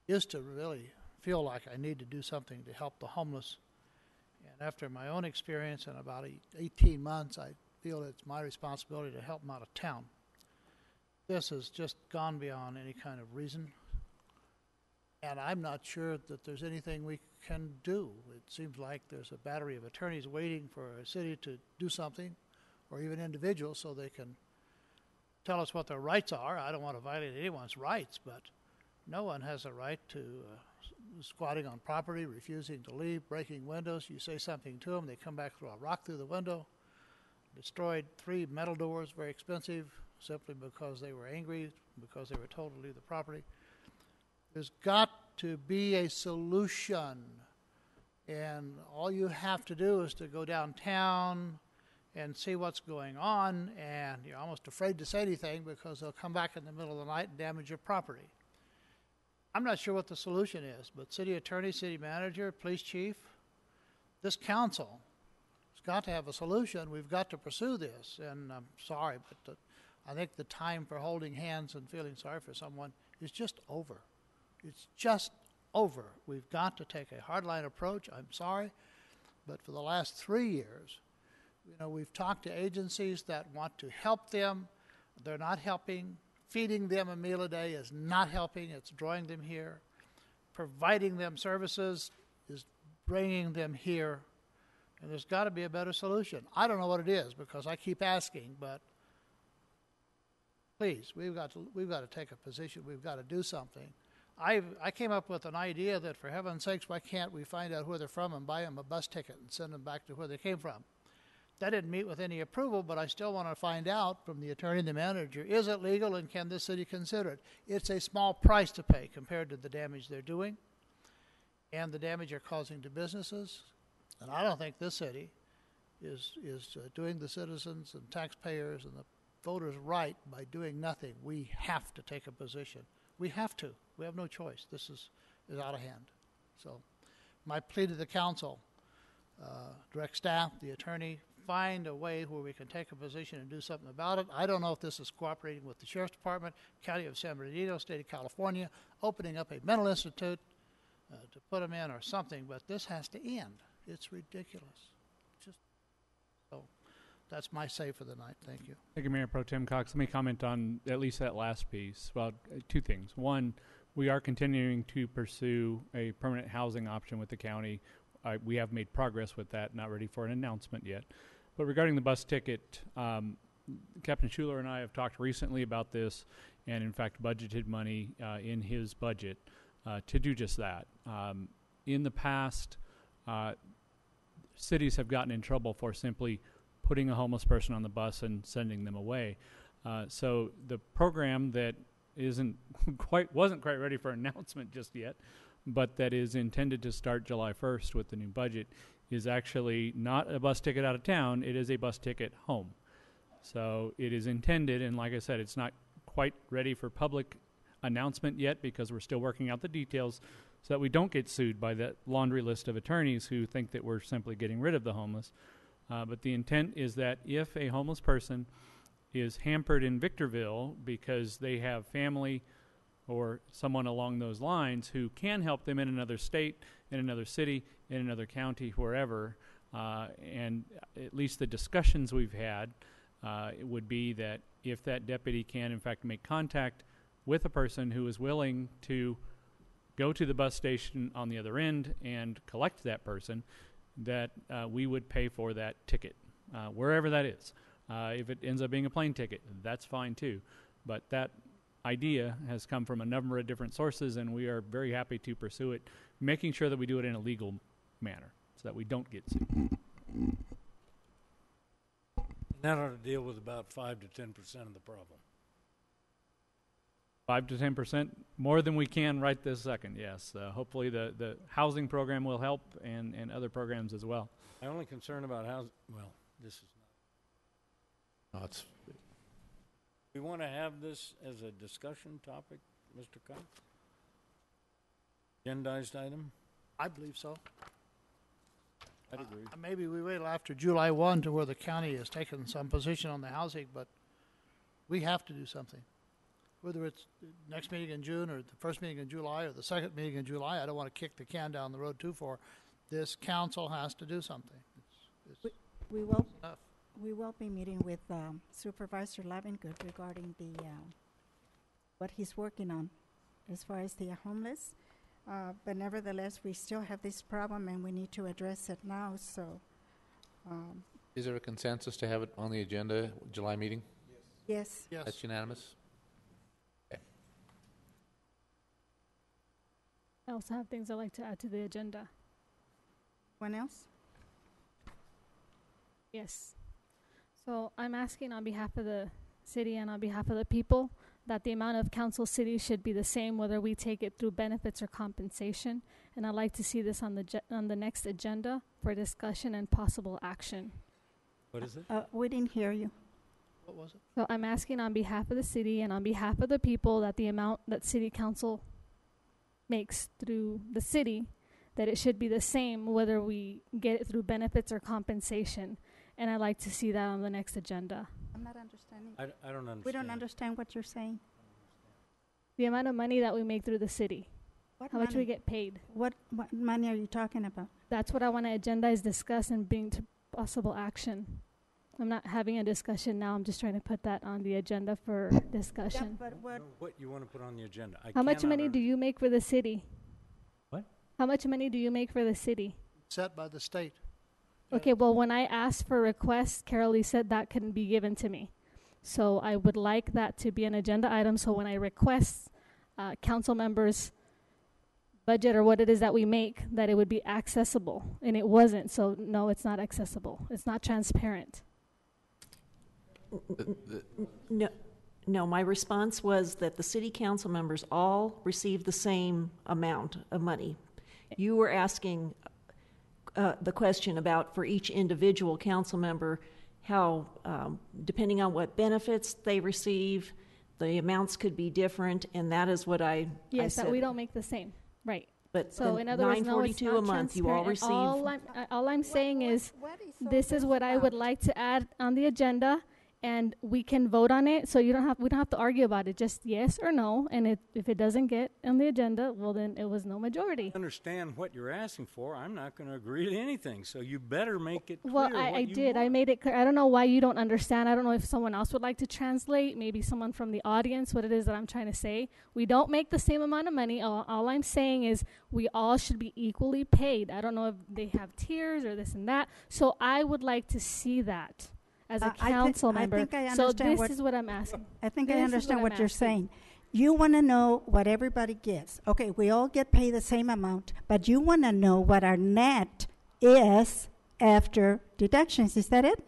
[SPEAKER 12] used to really feel like I need to do something to help the homeless. And after my own experience in about 18 months, I feel it's my responsibility to help them out of town. This has just gone beyond any kind of reason. And I'm not sure that there's anything we can do. It seems like there's a battery of attorneys waiting for a city to do something, or even individuals, so they can tell us what their rights are. I don't want to violate anyone's rights, but no one has a right to squatting on property, refusing to leave, breaking windows. You say something to them, they come back, throw a rock through the window. Destroyed 3 metal doors, very expensive, simply because they were angry, because they were told to leave the property. There's got to be a solution, and all you have to do is to go downtown and see what's going on, and you're almost afraid to say anything because they'll come back in the middle of the night and damage your property. I'm not sure what the solution is, but city attorney, city manager, police chief, this council has got to have a solution. We've got to pursue this. And I'm sorry, but I think the time for holding hands and feeling sorry for someone is just over. It's just over. We've got to take a hardline approach. I'm sorry, but for the last 3 years, we've talked to agencies that want to help them. They're not helping. Feeding them a meal a day is not helping. It's drawing them here. Providing them services is bringing them here. And there's got to be a better solution. I don't know what it is because I keep asking, but please, we've got to take a position. We've got to do something. I came up with an idea that, for heaven's sakes, why can't we find out where they're from and buy them a bus ticket and send them back to where they came from? That didn't meet with any approval, but I still want to find out from the attorney and the manager, is it legal and can this city consider it? It's a small price to pay compared to the damage they're doing and the damage they're causing to businesses. And I don't think this city is doing the citizens and taxpayers and the voters right by doing nothing. We have to take a position. We have to. We have no choice. This is out of hand. So my plea to the council, direct staff, the attorney, find a way where we can take a position and do something about it. I don't know if this is cooperating with the Sheriff's Department, County of San Bernardino, State of California, opening up a mental institute to put them in or something, but this has to end. It's ridiculous. So that's my say for the night. Thank you.
[SPEAKER 9] Thank you, Mayor Pro Tem Cox. Let me comment on at least that last piece. Well, two things. One, we are continuing to pursue a permanent housing option with the county. We have made progress with that, not ready for an announcement yet. But regarding the bus ticket, Captain Schuler and I have talked recently about this and, in fact, budgeted money in his budget to do just that. In the past, cities have gotten in trouble for simply putting a homeless person on the bus and sending them away. So the program that wasn't quite ready for announcement just yet, but that is intended to start July 1st with the new budget, is actually not a bus ticket out of town. It is a bus ticket home. So it is intended, and like I said, it's not quite ready for public announcement yet because we're still working out the details so that we don't get sued by that laundry list of attorneys who think that we're simply getting rid of the homeless. But the intent is that if a homeless person is hampered in Victorville because they have family or someone along those lines who can help them in another state, in another city, in another county, wherever, and at least the discussions we've had it would be that if that deputy can, in fact, make contact with a person who is willing to go to the bus station on the other end and collect that person, that we would pay for that ticket, wherever that is. If it ends up being a plane ticket, that's fine too. But that idea has come from a number of different sources, and we are very happy to pursue it, making sure that we do it in a legal manner so that we don't get sued.
[SPEAKER 7] And that ought to deal with about 5 to 10% of the problem.
[SPEAKER 9] 5 to 10%, more than we can right this second, yes. Hopefully the housing program will help and other programs as well.
[SPEAKER 7] My only concern about housing, well, this is not.
[SPEAKER 11] No, it's
[SPEAKER 7] We want to have this as a discussion topic, Mr. Cox? Agendized item?
[SPEAKER 12] I believe so.
[SPEAKER 7] I'd agree.
[SPEAKER 12] Maybe we wait till after July 1 to where the county has taken some position on the housing, but we have to do something. Whether it's the next meeting in June or the first meeting in July or the second meeting in July, I don't want to kick the can down the road too far. This council has to do something.
[SPEAKER 1] We will be meeting with Supervisor Lavengood regarding the what he's working on as far as the homeless. But nevertheless, we still have this problem and we need to address it now. So,
[SPEAKER 11] Is there a consensus to have it on the agenda, July meeting?
[SPEAKER 1] yes.
[SPEAKER 12] Yes.
[SPEAKER 11] That's unanimous? Okay.
[SPEAKER 10] I also have things I'd like to add to the agenda.
[SPEAKER 1] One else?
[SPEAKER 10] Yes. So I'm asking on behalf of the city and on behalf of the people that the amount of council cities should be the same whether we take it through benefits or compensation. And I'd like to see this on the next agenda for discussion and possible action.
[SPEAKER 7] What is it?
[SPEAKER 1] We didn't hear you.
[SPEAKER 12] What was it?
[SPEAKER 10] So I'm asking on behalf of the city and on behalf of the people that the amount that city council makes through the city, that it should be the same whether we get it through benefits or compensation. And I'd like to see that on the next agenda.
[SPEAKER 1] I'm not understanding.
[SPEAKER 7] I don't understand.
[SPEAKER 1] We don't understand what you're saying.
[SPEAKER 10] The amount of money that we make through the city.
[SPEAKER 1] What
[SPEAKER 10] How much we
[SPEAKER 1] money?
[SPEAKER 10] get paid.
[SPEAKER 1] What money are you talking about?
[SPEAKER 10] That's what I want to agendize, discuss, and bring to possible action. I'm not having a discussion now. I'm just trying to put that on the agenda for discussion.
[SPEAKER 1] But what?
[SPEAKER 7] What you want to put on the agenda?
[SPEAKER 10] How much money do you make for the city?
[SPEAKER 7] What?
[SPEAKER 10] How much money do you make for the city?
[SPEAKER 12] Set by the state.
[SPEAKER 10] Okay, well, when I asked for requests, Carol Lee said that couldn't be given to me. So I would like that to be an agenda item, so when I request council members' budget or what it is that we make, that it would be accessible. And it wasn't, so no, it's not accessible. It's not transparent.
[SPEAKER 2] No, my response was that the city council members all received the same amount of money. You were asking the question about for each individual council member how, depending on what benefits they receive, the amounts could be different, and that is what I
[SPEAKER 10] Yes,
[SPEAKER 2] said.
[SPEAKER 10] that we don't make the same, right.
[SPEAKER 2] But
[SPEAKER 10] So
[SPEAKER 2] the
[SPEAKER 10] in other words, no, it's
[SPEAKER 2] $9.42
[SPEAKER 10] not
[SPEAKER 2] a month, you all
[SPEAKER 10] transparent.
[SPEAKER 2] receive.
[SPEAKER 10] All I'm saying is,
[SPEAKER 1] so
[SPEAKER 10] this is what I would like to add on the agenda, and we can vote on it, so we don't have to argue about it, just yes or no, and if it doesn't get on the agenda, well then it was no majority.
[SPEAKER 7] Understand what you're asking for. I'm not going to agree to anything, so you better make it clear.
[SPEAKER 10] Well,
[SPEAKER 7] what
[SPEAKER 10] I
[SPEAKER 7] you
[SPEAKER 10] did. I
[SPEAKER 7] want.
[SPEAKER 10] made it clear. I don't know why you don't understand. I don't know if someone else would like to translate, maybe someone from the audience, what it is that I'm trying to say. We don't make the same amount of money. All I'm saying is we all should be equally paid. I don't know if they have tiers or this and that. So I would like to see that as a council member.
[SPEAKER 1] I think I
[SPEAKER 10] So
[SPEAKER 1] understand
[SPEAKER 10] this is what I'm asking.
[SPEAKER 1] I think
[SPEAKER 10] This
[SPEAKER 1] I
[SPEAKER 10] is
[SPEAKER 1] understand
[SPEAKER 10] what
[SPEAKER 1] what
[SPEAKER 10] I'm
[SPEAKER 1] you're
[SPEAKER 10] asking.
[SPEAKER 1] saying. You want to know what everybody gets. Okay, we all get paid the same amount, but you want to know what our net is after deductions. Is that it?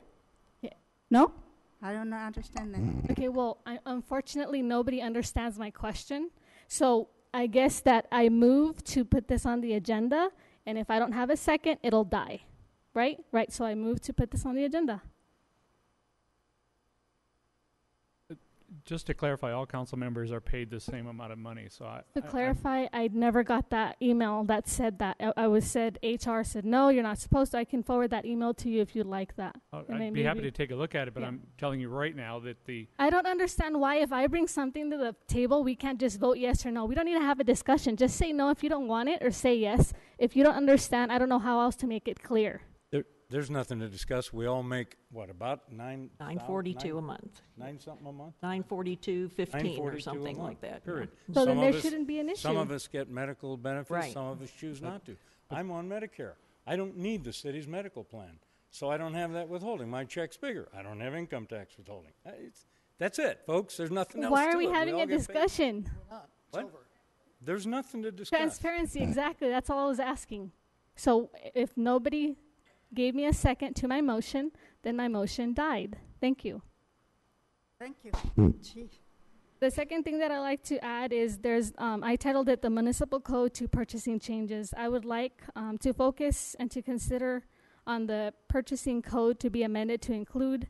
[SPEAKER 10] Yeah.
[SPEAKER 1] No? I don't understand that.
[SPEAKER 10] Okay, well, unfortunately, nobody understands my question. So I guess that I move to put this on the agenda, and if I don't have a second, it'll die. Right? Right. So I move to put this on the agenda.
[SPEAKER 9] Just to clarify, all council members are paid the same amount of money. So
[SPEAKER 10] To clarify, I never got that email that said that. HR said, no, you're not supposed to. I can forward that email to you if you'd like that. And
[SPEAKER 9] I'd be happy to take a look at it, but
[SPEAKER 10] Yeah.
[SPEAKER 9] I'm telling you right now that
[SPEAKER 10] I don't understand why if I bring something to the table, we can't just vote yes or no. We don't need to have a discussion. Just say no if you don't want it or say yes. If you don't understand, I don't know how else to make it clear.
[SPEAKER 7] There's nothing to discuss. We all make, what, about
[SPEAKER 2] $9.42 a month.
[SPEAKER 7] Nine something a month?
[SPEAKER 2] $9.42.15 or
[SPEAKER 7] $9.42
[SPEAKER 2] something
[SPEAKER 7] a
[SPEAKER 2] like
[SPEAKER 7] month,
[SPEAKER 2] that.
[SPEAKER 7] period.
[SPEAKER 10] So then
[SPEAKER 7] Some
[SPEAKER 10] there
[SPEAKER 7] of us-
[SPEAKER 10] shouldn't be an
[SPEAKER 7] Some
[SPEAKER 10] issue.
[SPEAKER 7] of us get medical benefits,
[SPEAKER 2] Right.
[SPEAKER 7] some of us choose not to. I'm on Medicare. I don't need the city's medical plan, so I don't have that withholding. My check's bigger. I don't have income tax withholding. That's it, folks. There's nothing else
[SPEAKER 10] Why
[SPEAKER 7] to
[SPEAKER 10] are we
[SPEAKER 7] it.
[SPEAKER 10] having
[SPEAKER 7] all
[SPEAKER 10] a
[SPEAKER 7] get paid.
[SPEAKER 10] discussion?
[SPEAKER 7] What? There's nothing to discuss.
[SPEAKER 10] Transparency, exactly. That's all I was asking. So if nobody gave me a second to my motion, then my motion died. Thank you.
[SPEAKER 1] Thank you. Gee.
[SPEAKER 10] The second thing that I like to add is I titled it the Municipal Code to Purchasing Changes. I would like to focus and to consider on the purchasing code to be amended to include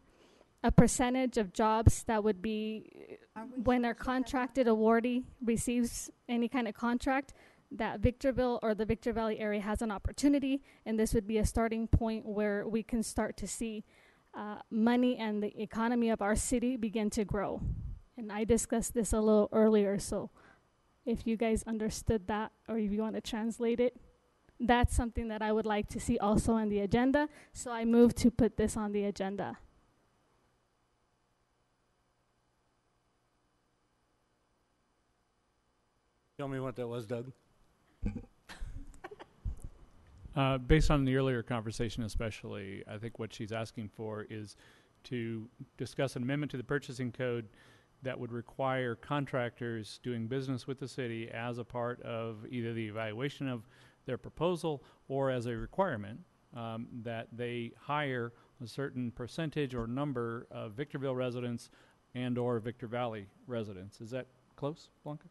[SPEAKER 10] a percentage of jobs that would be when our contracted awardee receives any kind of contract, that Victorville or the Victor Valley area has an opportunity, and this would be a starting point where we can start to see money and the economy of our city begin to grow. And I discussed this a little earlier, so if you guys understood that or if you want to translate it, that's something that I would like to see also on the agenda. So I move to put this on the agenda.
[SPEAKER 7] Tell me what that was, Doug.
[SPEAKER 9] based on the earlier conversation especially, I think what she's asking for is to discuss an amendment to the purchasing code that would require contractors doing business with the city as a part of either the evaluation of their proposal or as a requirement that they hire a certain percentage or number of Victorville residents and or Victor Valley residents. Is that close, Blanca?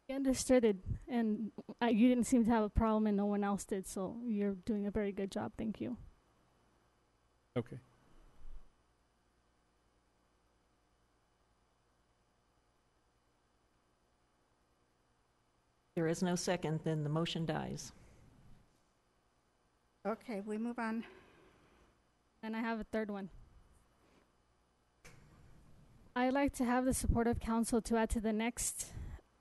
[SPEAKER 10] I understood it, and you didn't seem to have a problem, and no one else did, so you're doing a very good job. Thank you.
[SPEAKER 9] Okay.
[SPEAKER 2] There is no second, then the motion dies.
[SPEAKER 1] Okay, we move on.
[SPEAKER 10] And I have a third one. I'd like to have the support of council to add to the next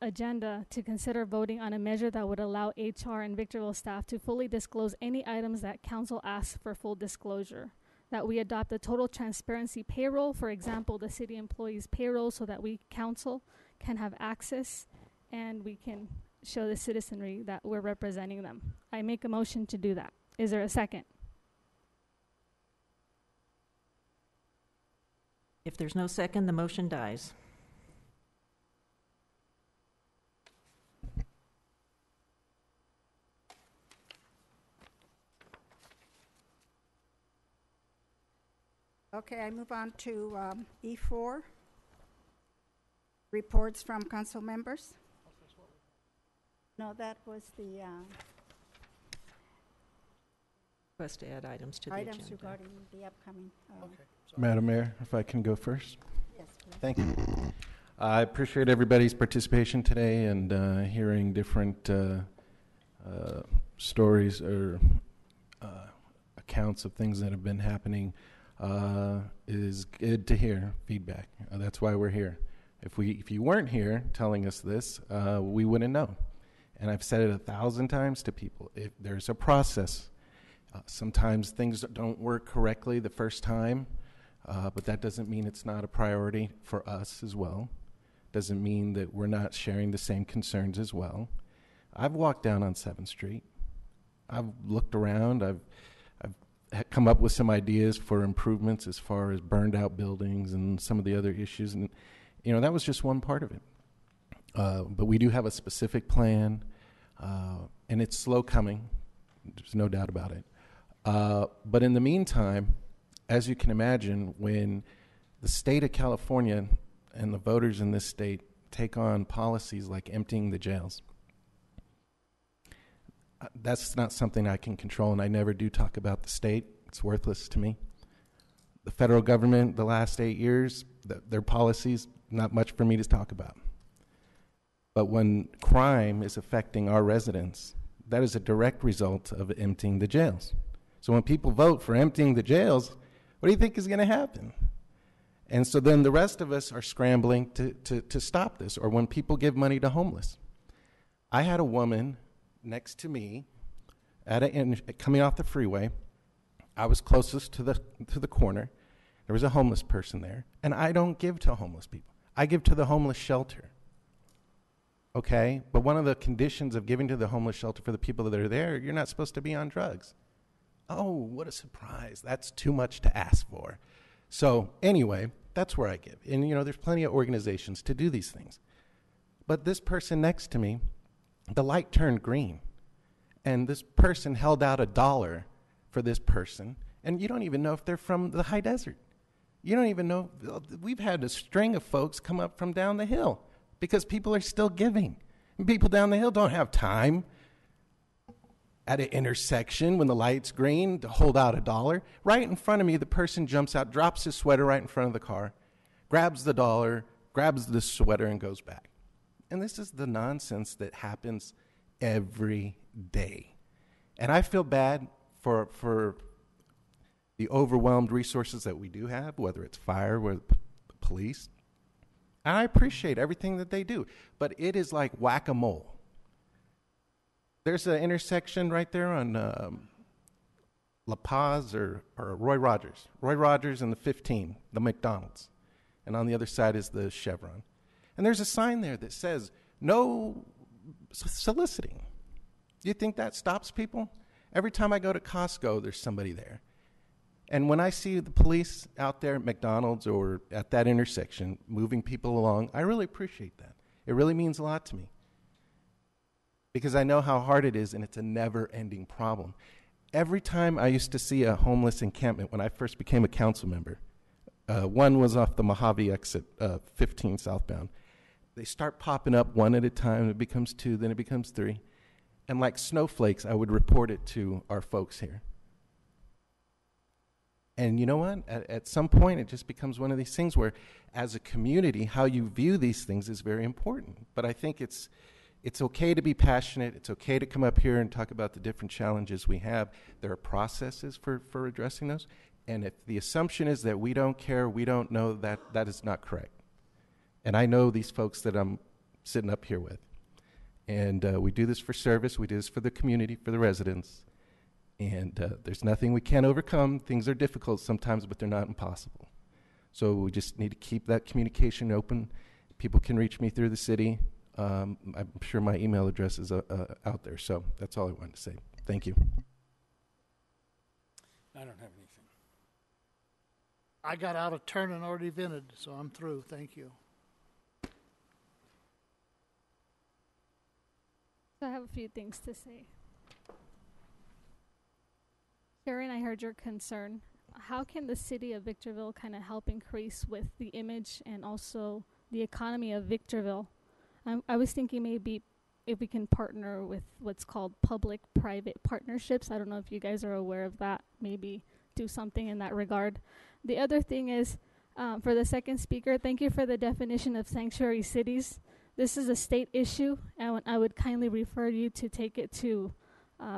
[SPEAKER 10] agenda to consider voting on a measure that would allow HR and Victorville staff to fully disclose any items that council asks for full disclosure. That we adopt a total transparency payroll, for example, the city employees' payroll, so that we, council, can have access and we can show the citizenry that we're representing them. I make a motion to do that. Is there a second?
[SPEAKER 2] If there's no second, the motion dies.
[SPEAKER 1] Okay, I move on to E4, reports from council members. No, that was the
[SPEAKER 2] Request to add items to the
[SPEAKER 1] items
[SPEAKER 2] agenda.
[SPEAKER 1] regarding the upcoming.
[SPEAKER 4] Madam Mayor, if I can go first.
[SPEAKER 1] Yes, please.
[SPEAKER 4] Thank you. I appreciate everybody's participation today and hearing different stories or accounts of things that have been happening. Is good to hear feedback. That's why we're here. If you weren't here telling us this, we wouldn't know. And I've said it 1,000 times to people. If there's a process, sometimes things don't work correctly the first time, but that doesn't mean it's not a priority for us as well. Doesn't mean that we're not sharing the same concerns as well. I've walked down on 7th Street. I've looked around. I've come up with some ideas for improvements as far as burned out buildings and some of the other issues. And, that was just one part of it. But we do have a specific plan, and it's slow coming. There's no doubt about it. But in the meantime, as you can imagine, when the state of California and the voters in this state take on policies like emptying the jails, that's not something I can control, and I never do talk about the state. It's worthless to me. The federal government, the last 8 years, their policies, not much for me to talk about. But when crime is affecting our residents, that is a direct result of emptying the jails. So when people vote for emptying the jails, what do you think is going to happen? And so then the rest of us are scrambling to stop this, or when people give money to homeless. I had a woman next to me coming off the freeway. I was closest to the corner. There was a homeless person there, and I don't give to homeless people. I give to the homeless shelter. Okay? But one of the conditions of giving to the homeless shelter for the people that are there, you're not supposed to be on drugs. Oh, what a surprise. That's too much to ask for. So anyway, that's where I give. And, there's plenty of organizations to do these things. But this person next to me, the light turned green. And this person held out $1 for this person. And you don't even know if they're from the high desert. You don't even know. We've had a string of folks come up from down the hill because people are still giving. And people down the hill don't have time at an intersection when the light's green to hold out $1. Right in front of me, the person jumps out, drops his sweater right in front of the car, grabs the $1, grabs the sweater, and goes back. And this is the nonsense that happens every day. And I feel bad for the overwhelmed resources that we do have, whether it's fire or police. And I appreciate everything that they do. But it is like whack-a-mole. There's an intersection right there on La Paz or Roy Rogers. Roy Rogers and the 15, the McDonald's. And on the other side is the Chevron. And there's a sign there that says, no soliciting. Do you think that stops people? Every time I go to Costco, there's somebody there. And when I see the police out there at McDonald's or at that intersection moving people along, I really appreciate that. It really means a lot to me. Because I know how hard it is, and it's a never-ending problem. Every time I used to see a homeless encampment when I first became a council member, one was off the Mojave exit, 15 southbound. They start popping up one at a time. It becomes 2, then it becomes 3. And like snowflakes, I would report it to our folks here. And you know what? At some point, it just becomes one of these things where, as a community, how you view these things is very important. But I think it's It's okay to be passionate. It's okay to come up here and talk about the different challenges we have. There are processes for addressing those. And if the assumption is that we don't care, we don't know, that is not correct. And I know these folks that I'm sitting up here with. And we do this for service. We do this for the community, for the residents. And there's nothing we can't overcome. Things are difficult sometimes, but they're not impossible. So we just need to keep that communication open. People can reach me through the city. I'm sure my email address is out there. So that's all I wanted to say. Thank you.
[SPEAKER 7] I don't have anything.
[SPEAKER 12] I got out of turn and already vented, so I'm through. Thank you.
[SPEAKER 10] So I have a few things to say. Sharon, I heard your concern. How can the city of Victorville kind of help increase with the image and also the economy of Victorville? I was thinking maybe if we can partner with what's called public-private partnerships. I don't know if you guys are aware of that. Maybe do something in that regard. The other thing is, for the second speaker, thank you for the definition of sanctuary cities. This is a state issue, and I would kindly refer you to take it to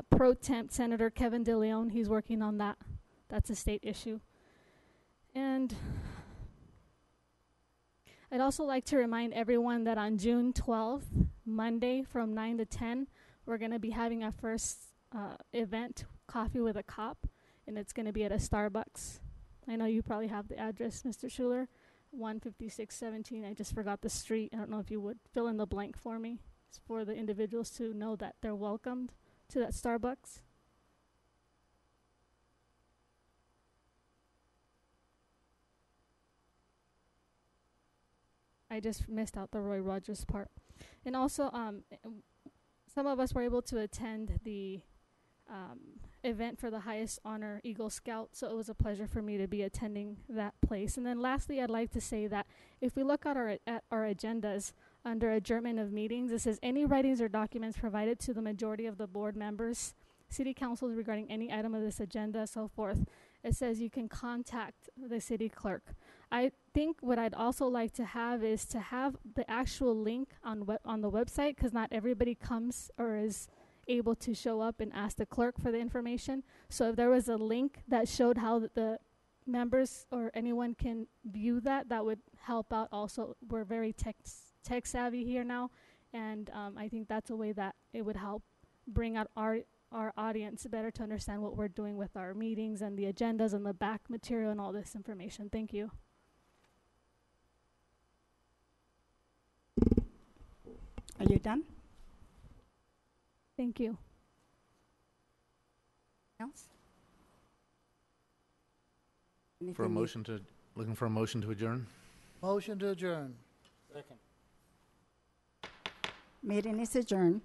[SPEAKER 10] Pro Temp Senator Kevin DeLeon. He's working on that. That's a state issue. And I'd also like to remind everyone that on June 12th, Monday from 9 to 10, we're going to be having our first event, Coffee with a Cop, and it's going to be at a Starbucks. I know you probably have the address, Mr. Schuler, 15617. I just forgot the street. I don't know if you would fill in the blank for me. It's for the individuals to know that they're welcomed to that Starbucks. I just missed out the Roy Rogers part. And also, some of us were able to attend the event for the highest honor, Eagle Scout, so it was a pleasure for me to be attending that place. And then lastly, I'd like to say that if we look at our agendas under adjournment of meetings, it says any writings or documents provided to the majority of the board members, city councils regarding any item of this agenda, so forth. It says you can contact the city clerk. I think what I'd also like to have is to have the actual link on the website, because not everybody comes or is able to show up and ask the clerk for the information. So if there was a link that showed how the members or anyone can view that, that would help out also. We're very tech savvy here now, and I think that's a way that it would help bring out our audience better to understand what we're doing with our meetings and the agendas and the back material and all this information. Thank you.
[SPEAKER 1] Are you done?
[SPEAKER 10] Thank you.
[SPEAKER 1] Else?
[SPEAKER 11] Looking for a motion to adjourn?
[SPEAKER 12] Motion to adjourn.
[SPEAKER 7] Second.
[SPEAKER 1] Meeting is adjourned.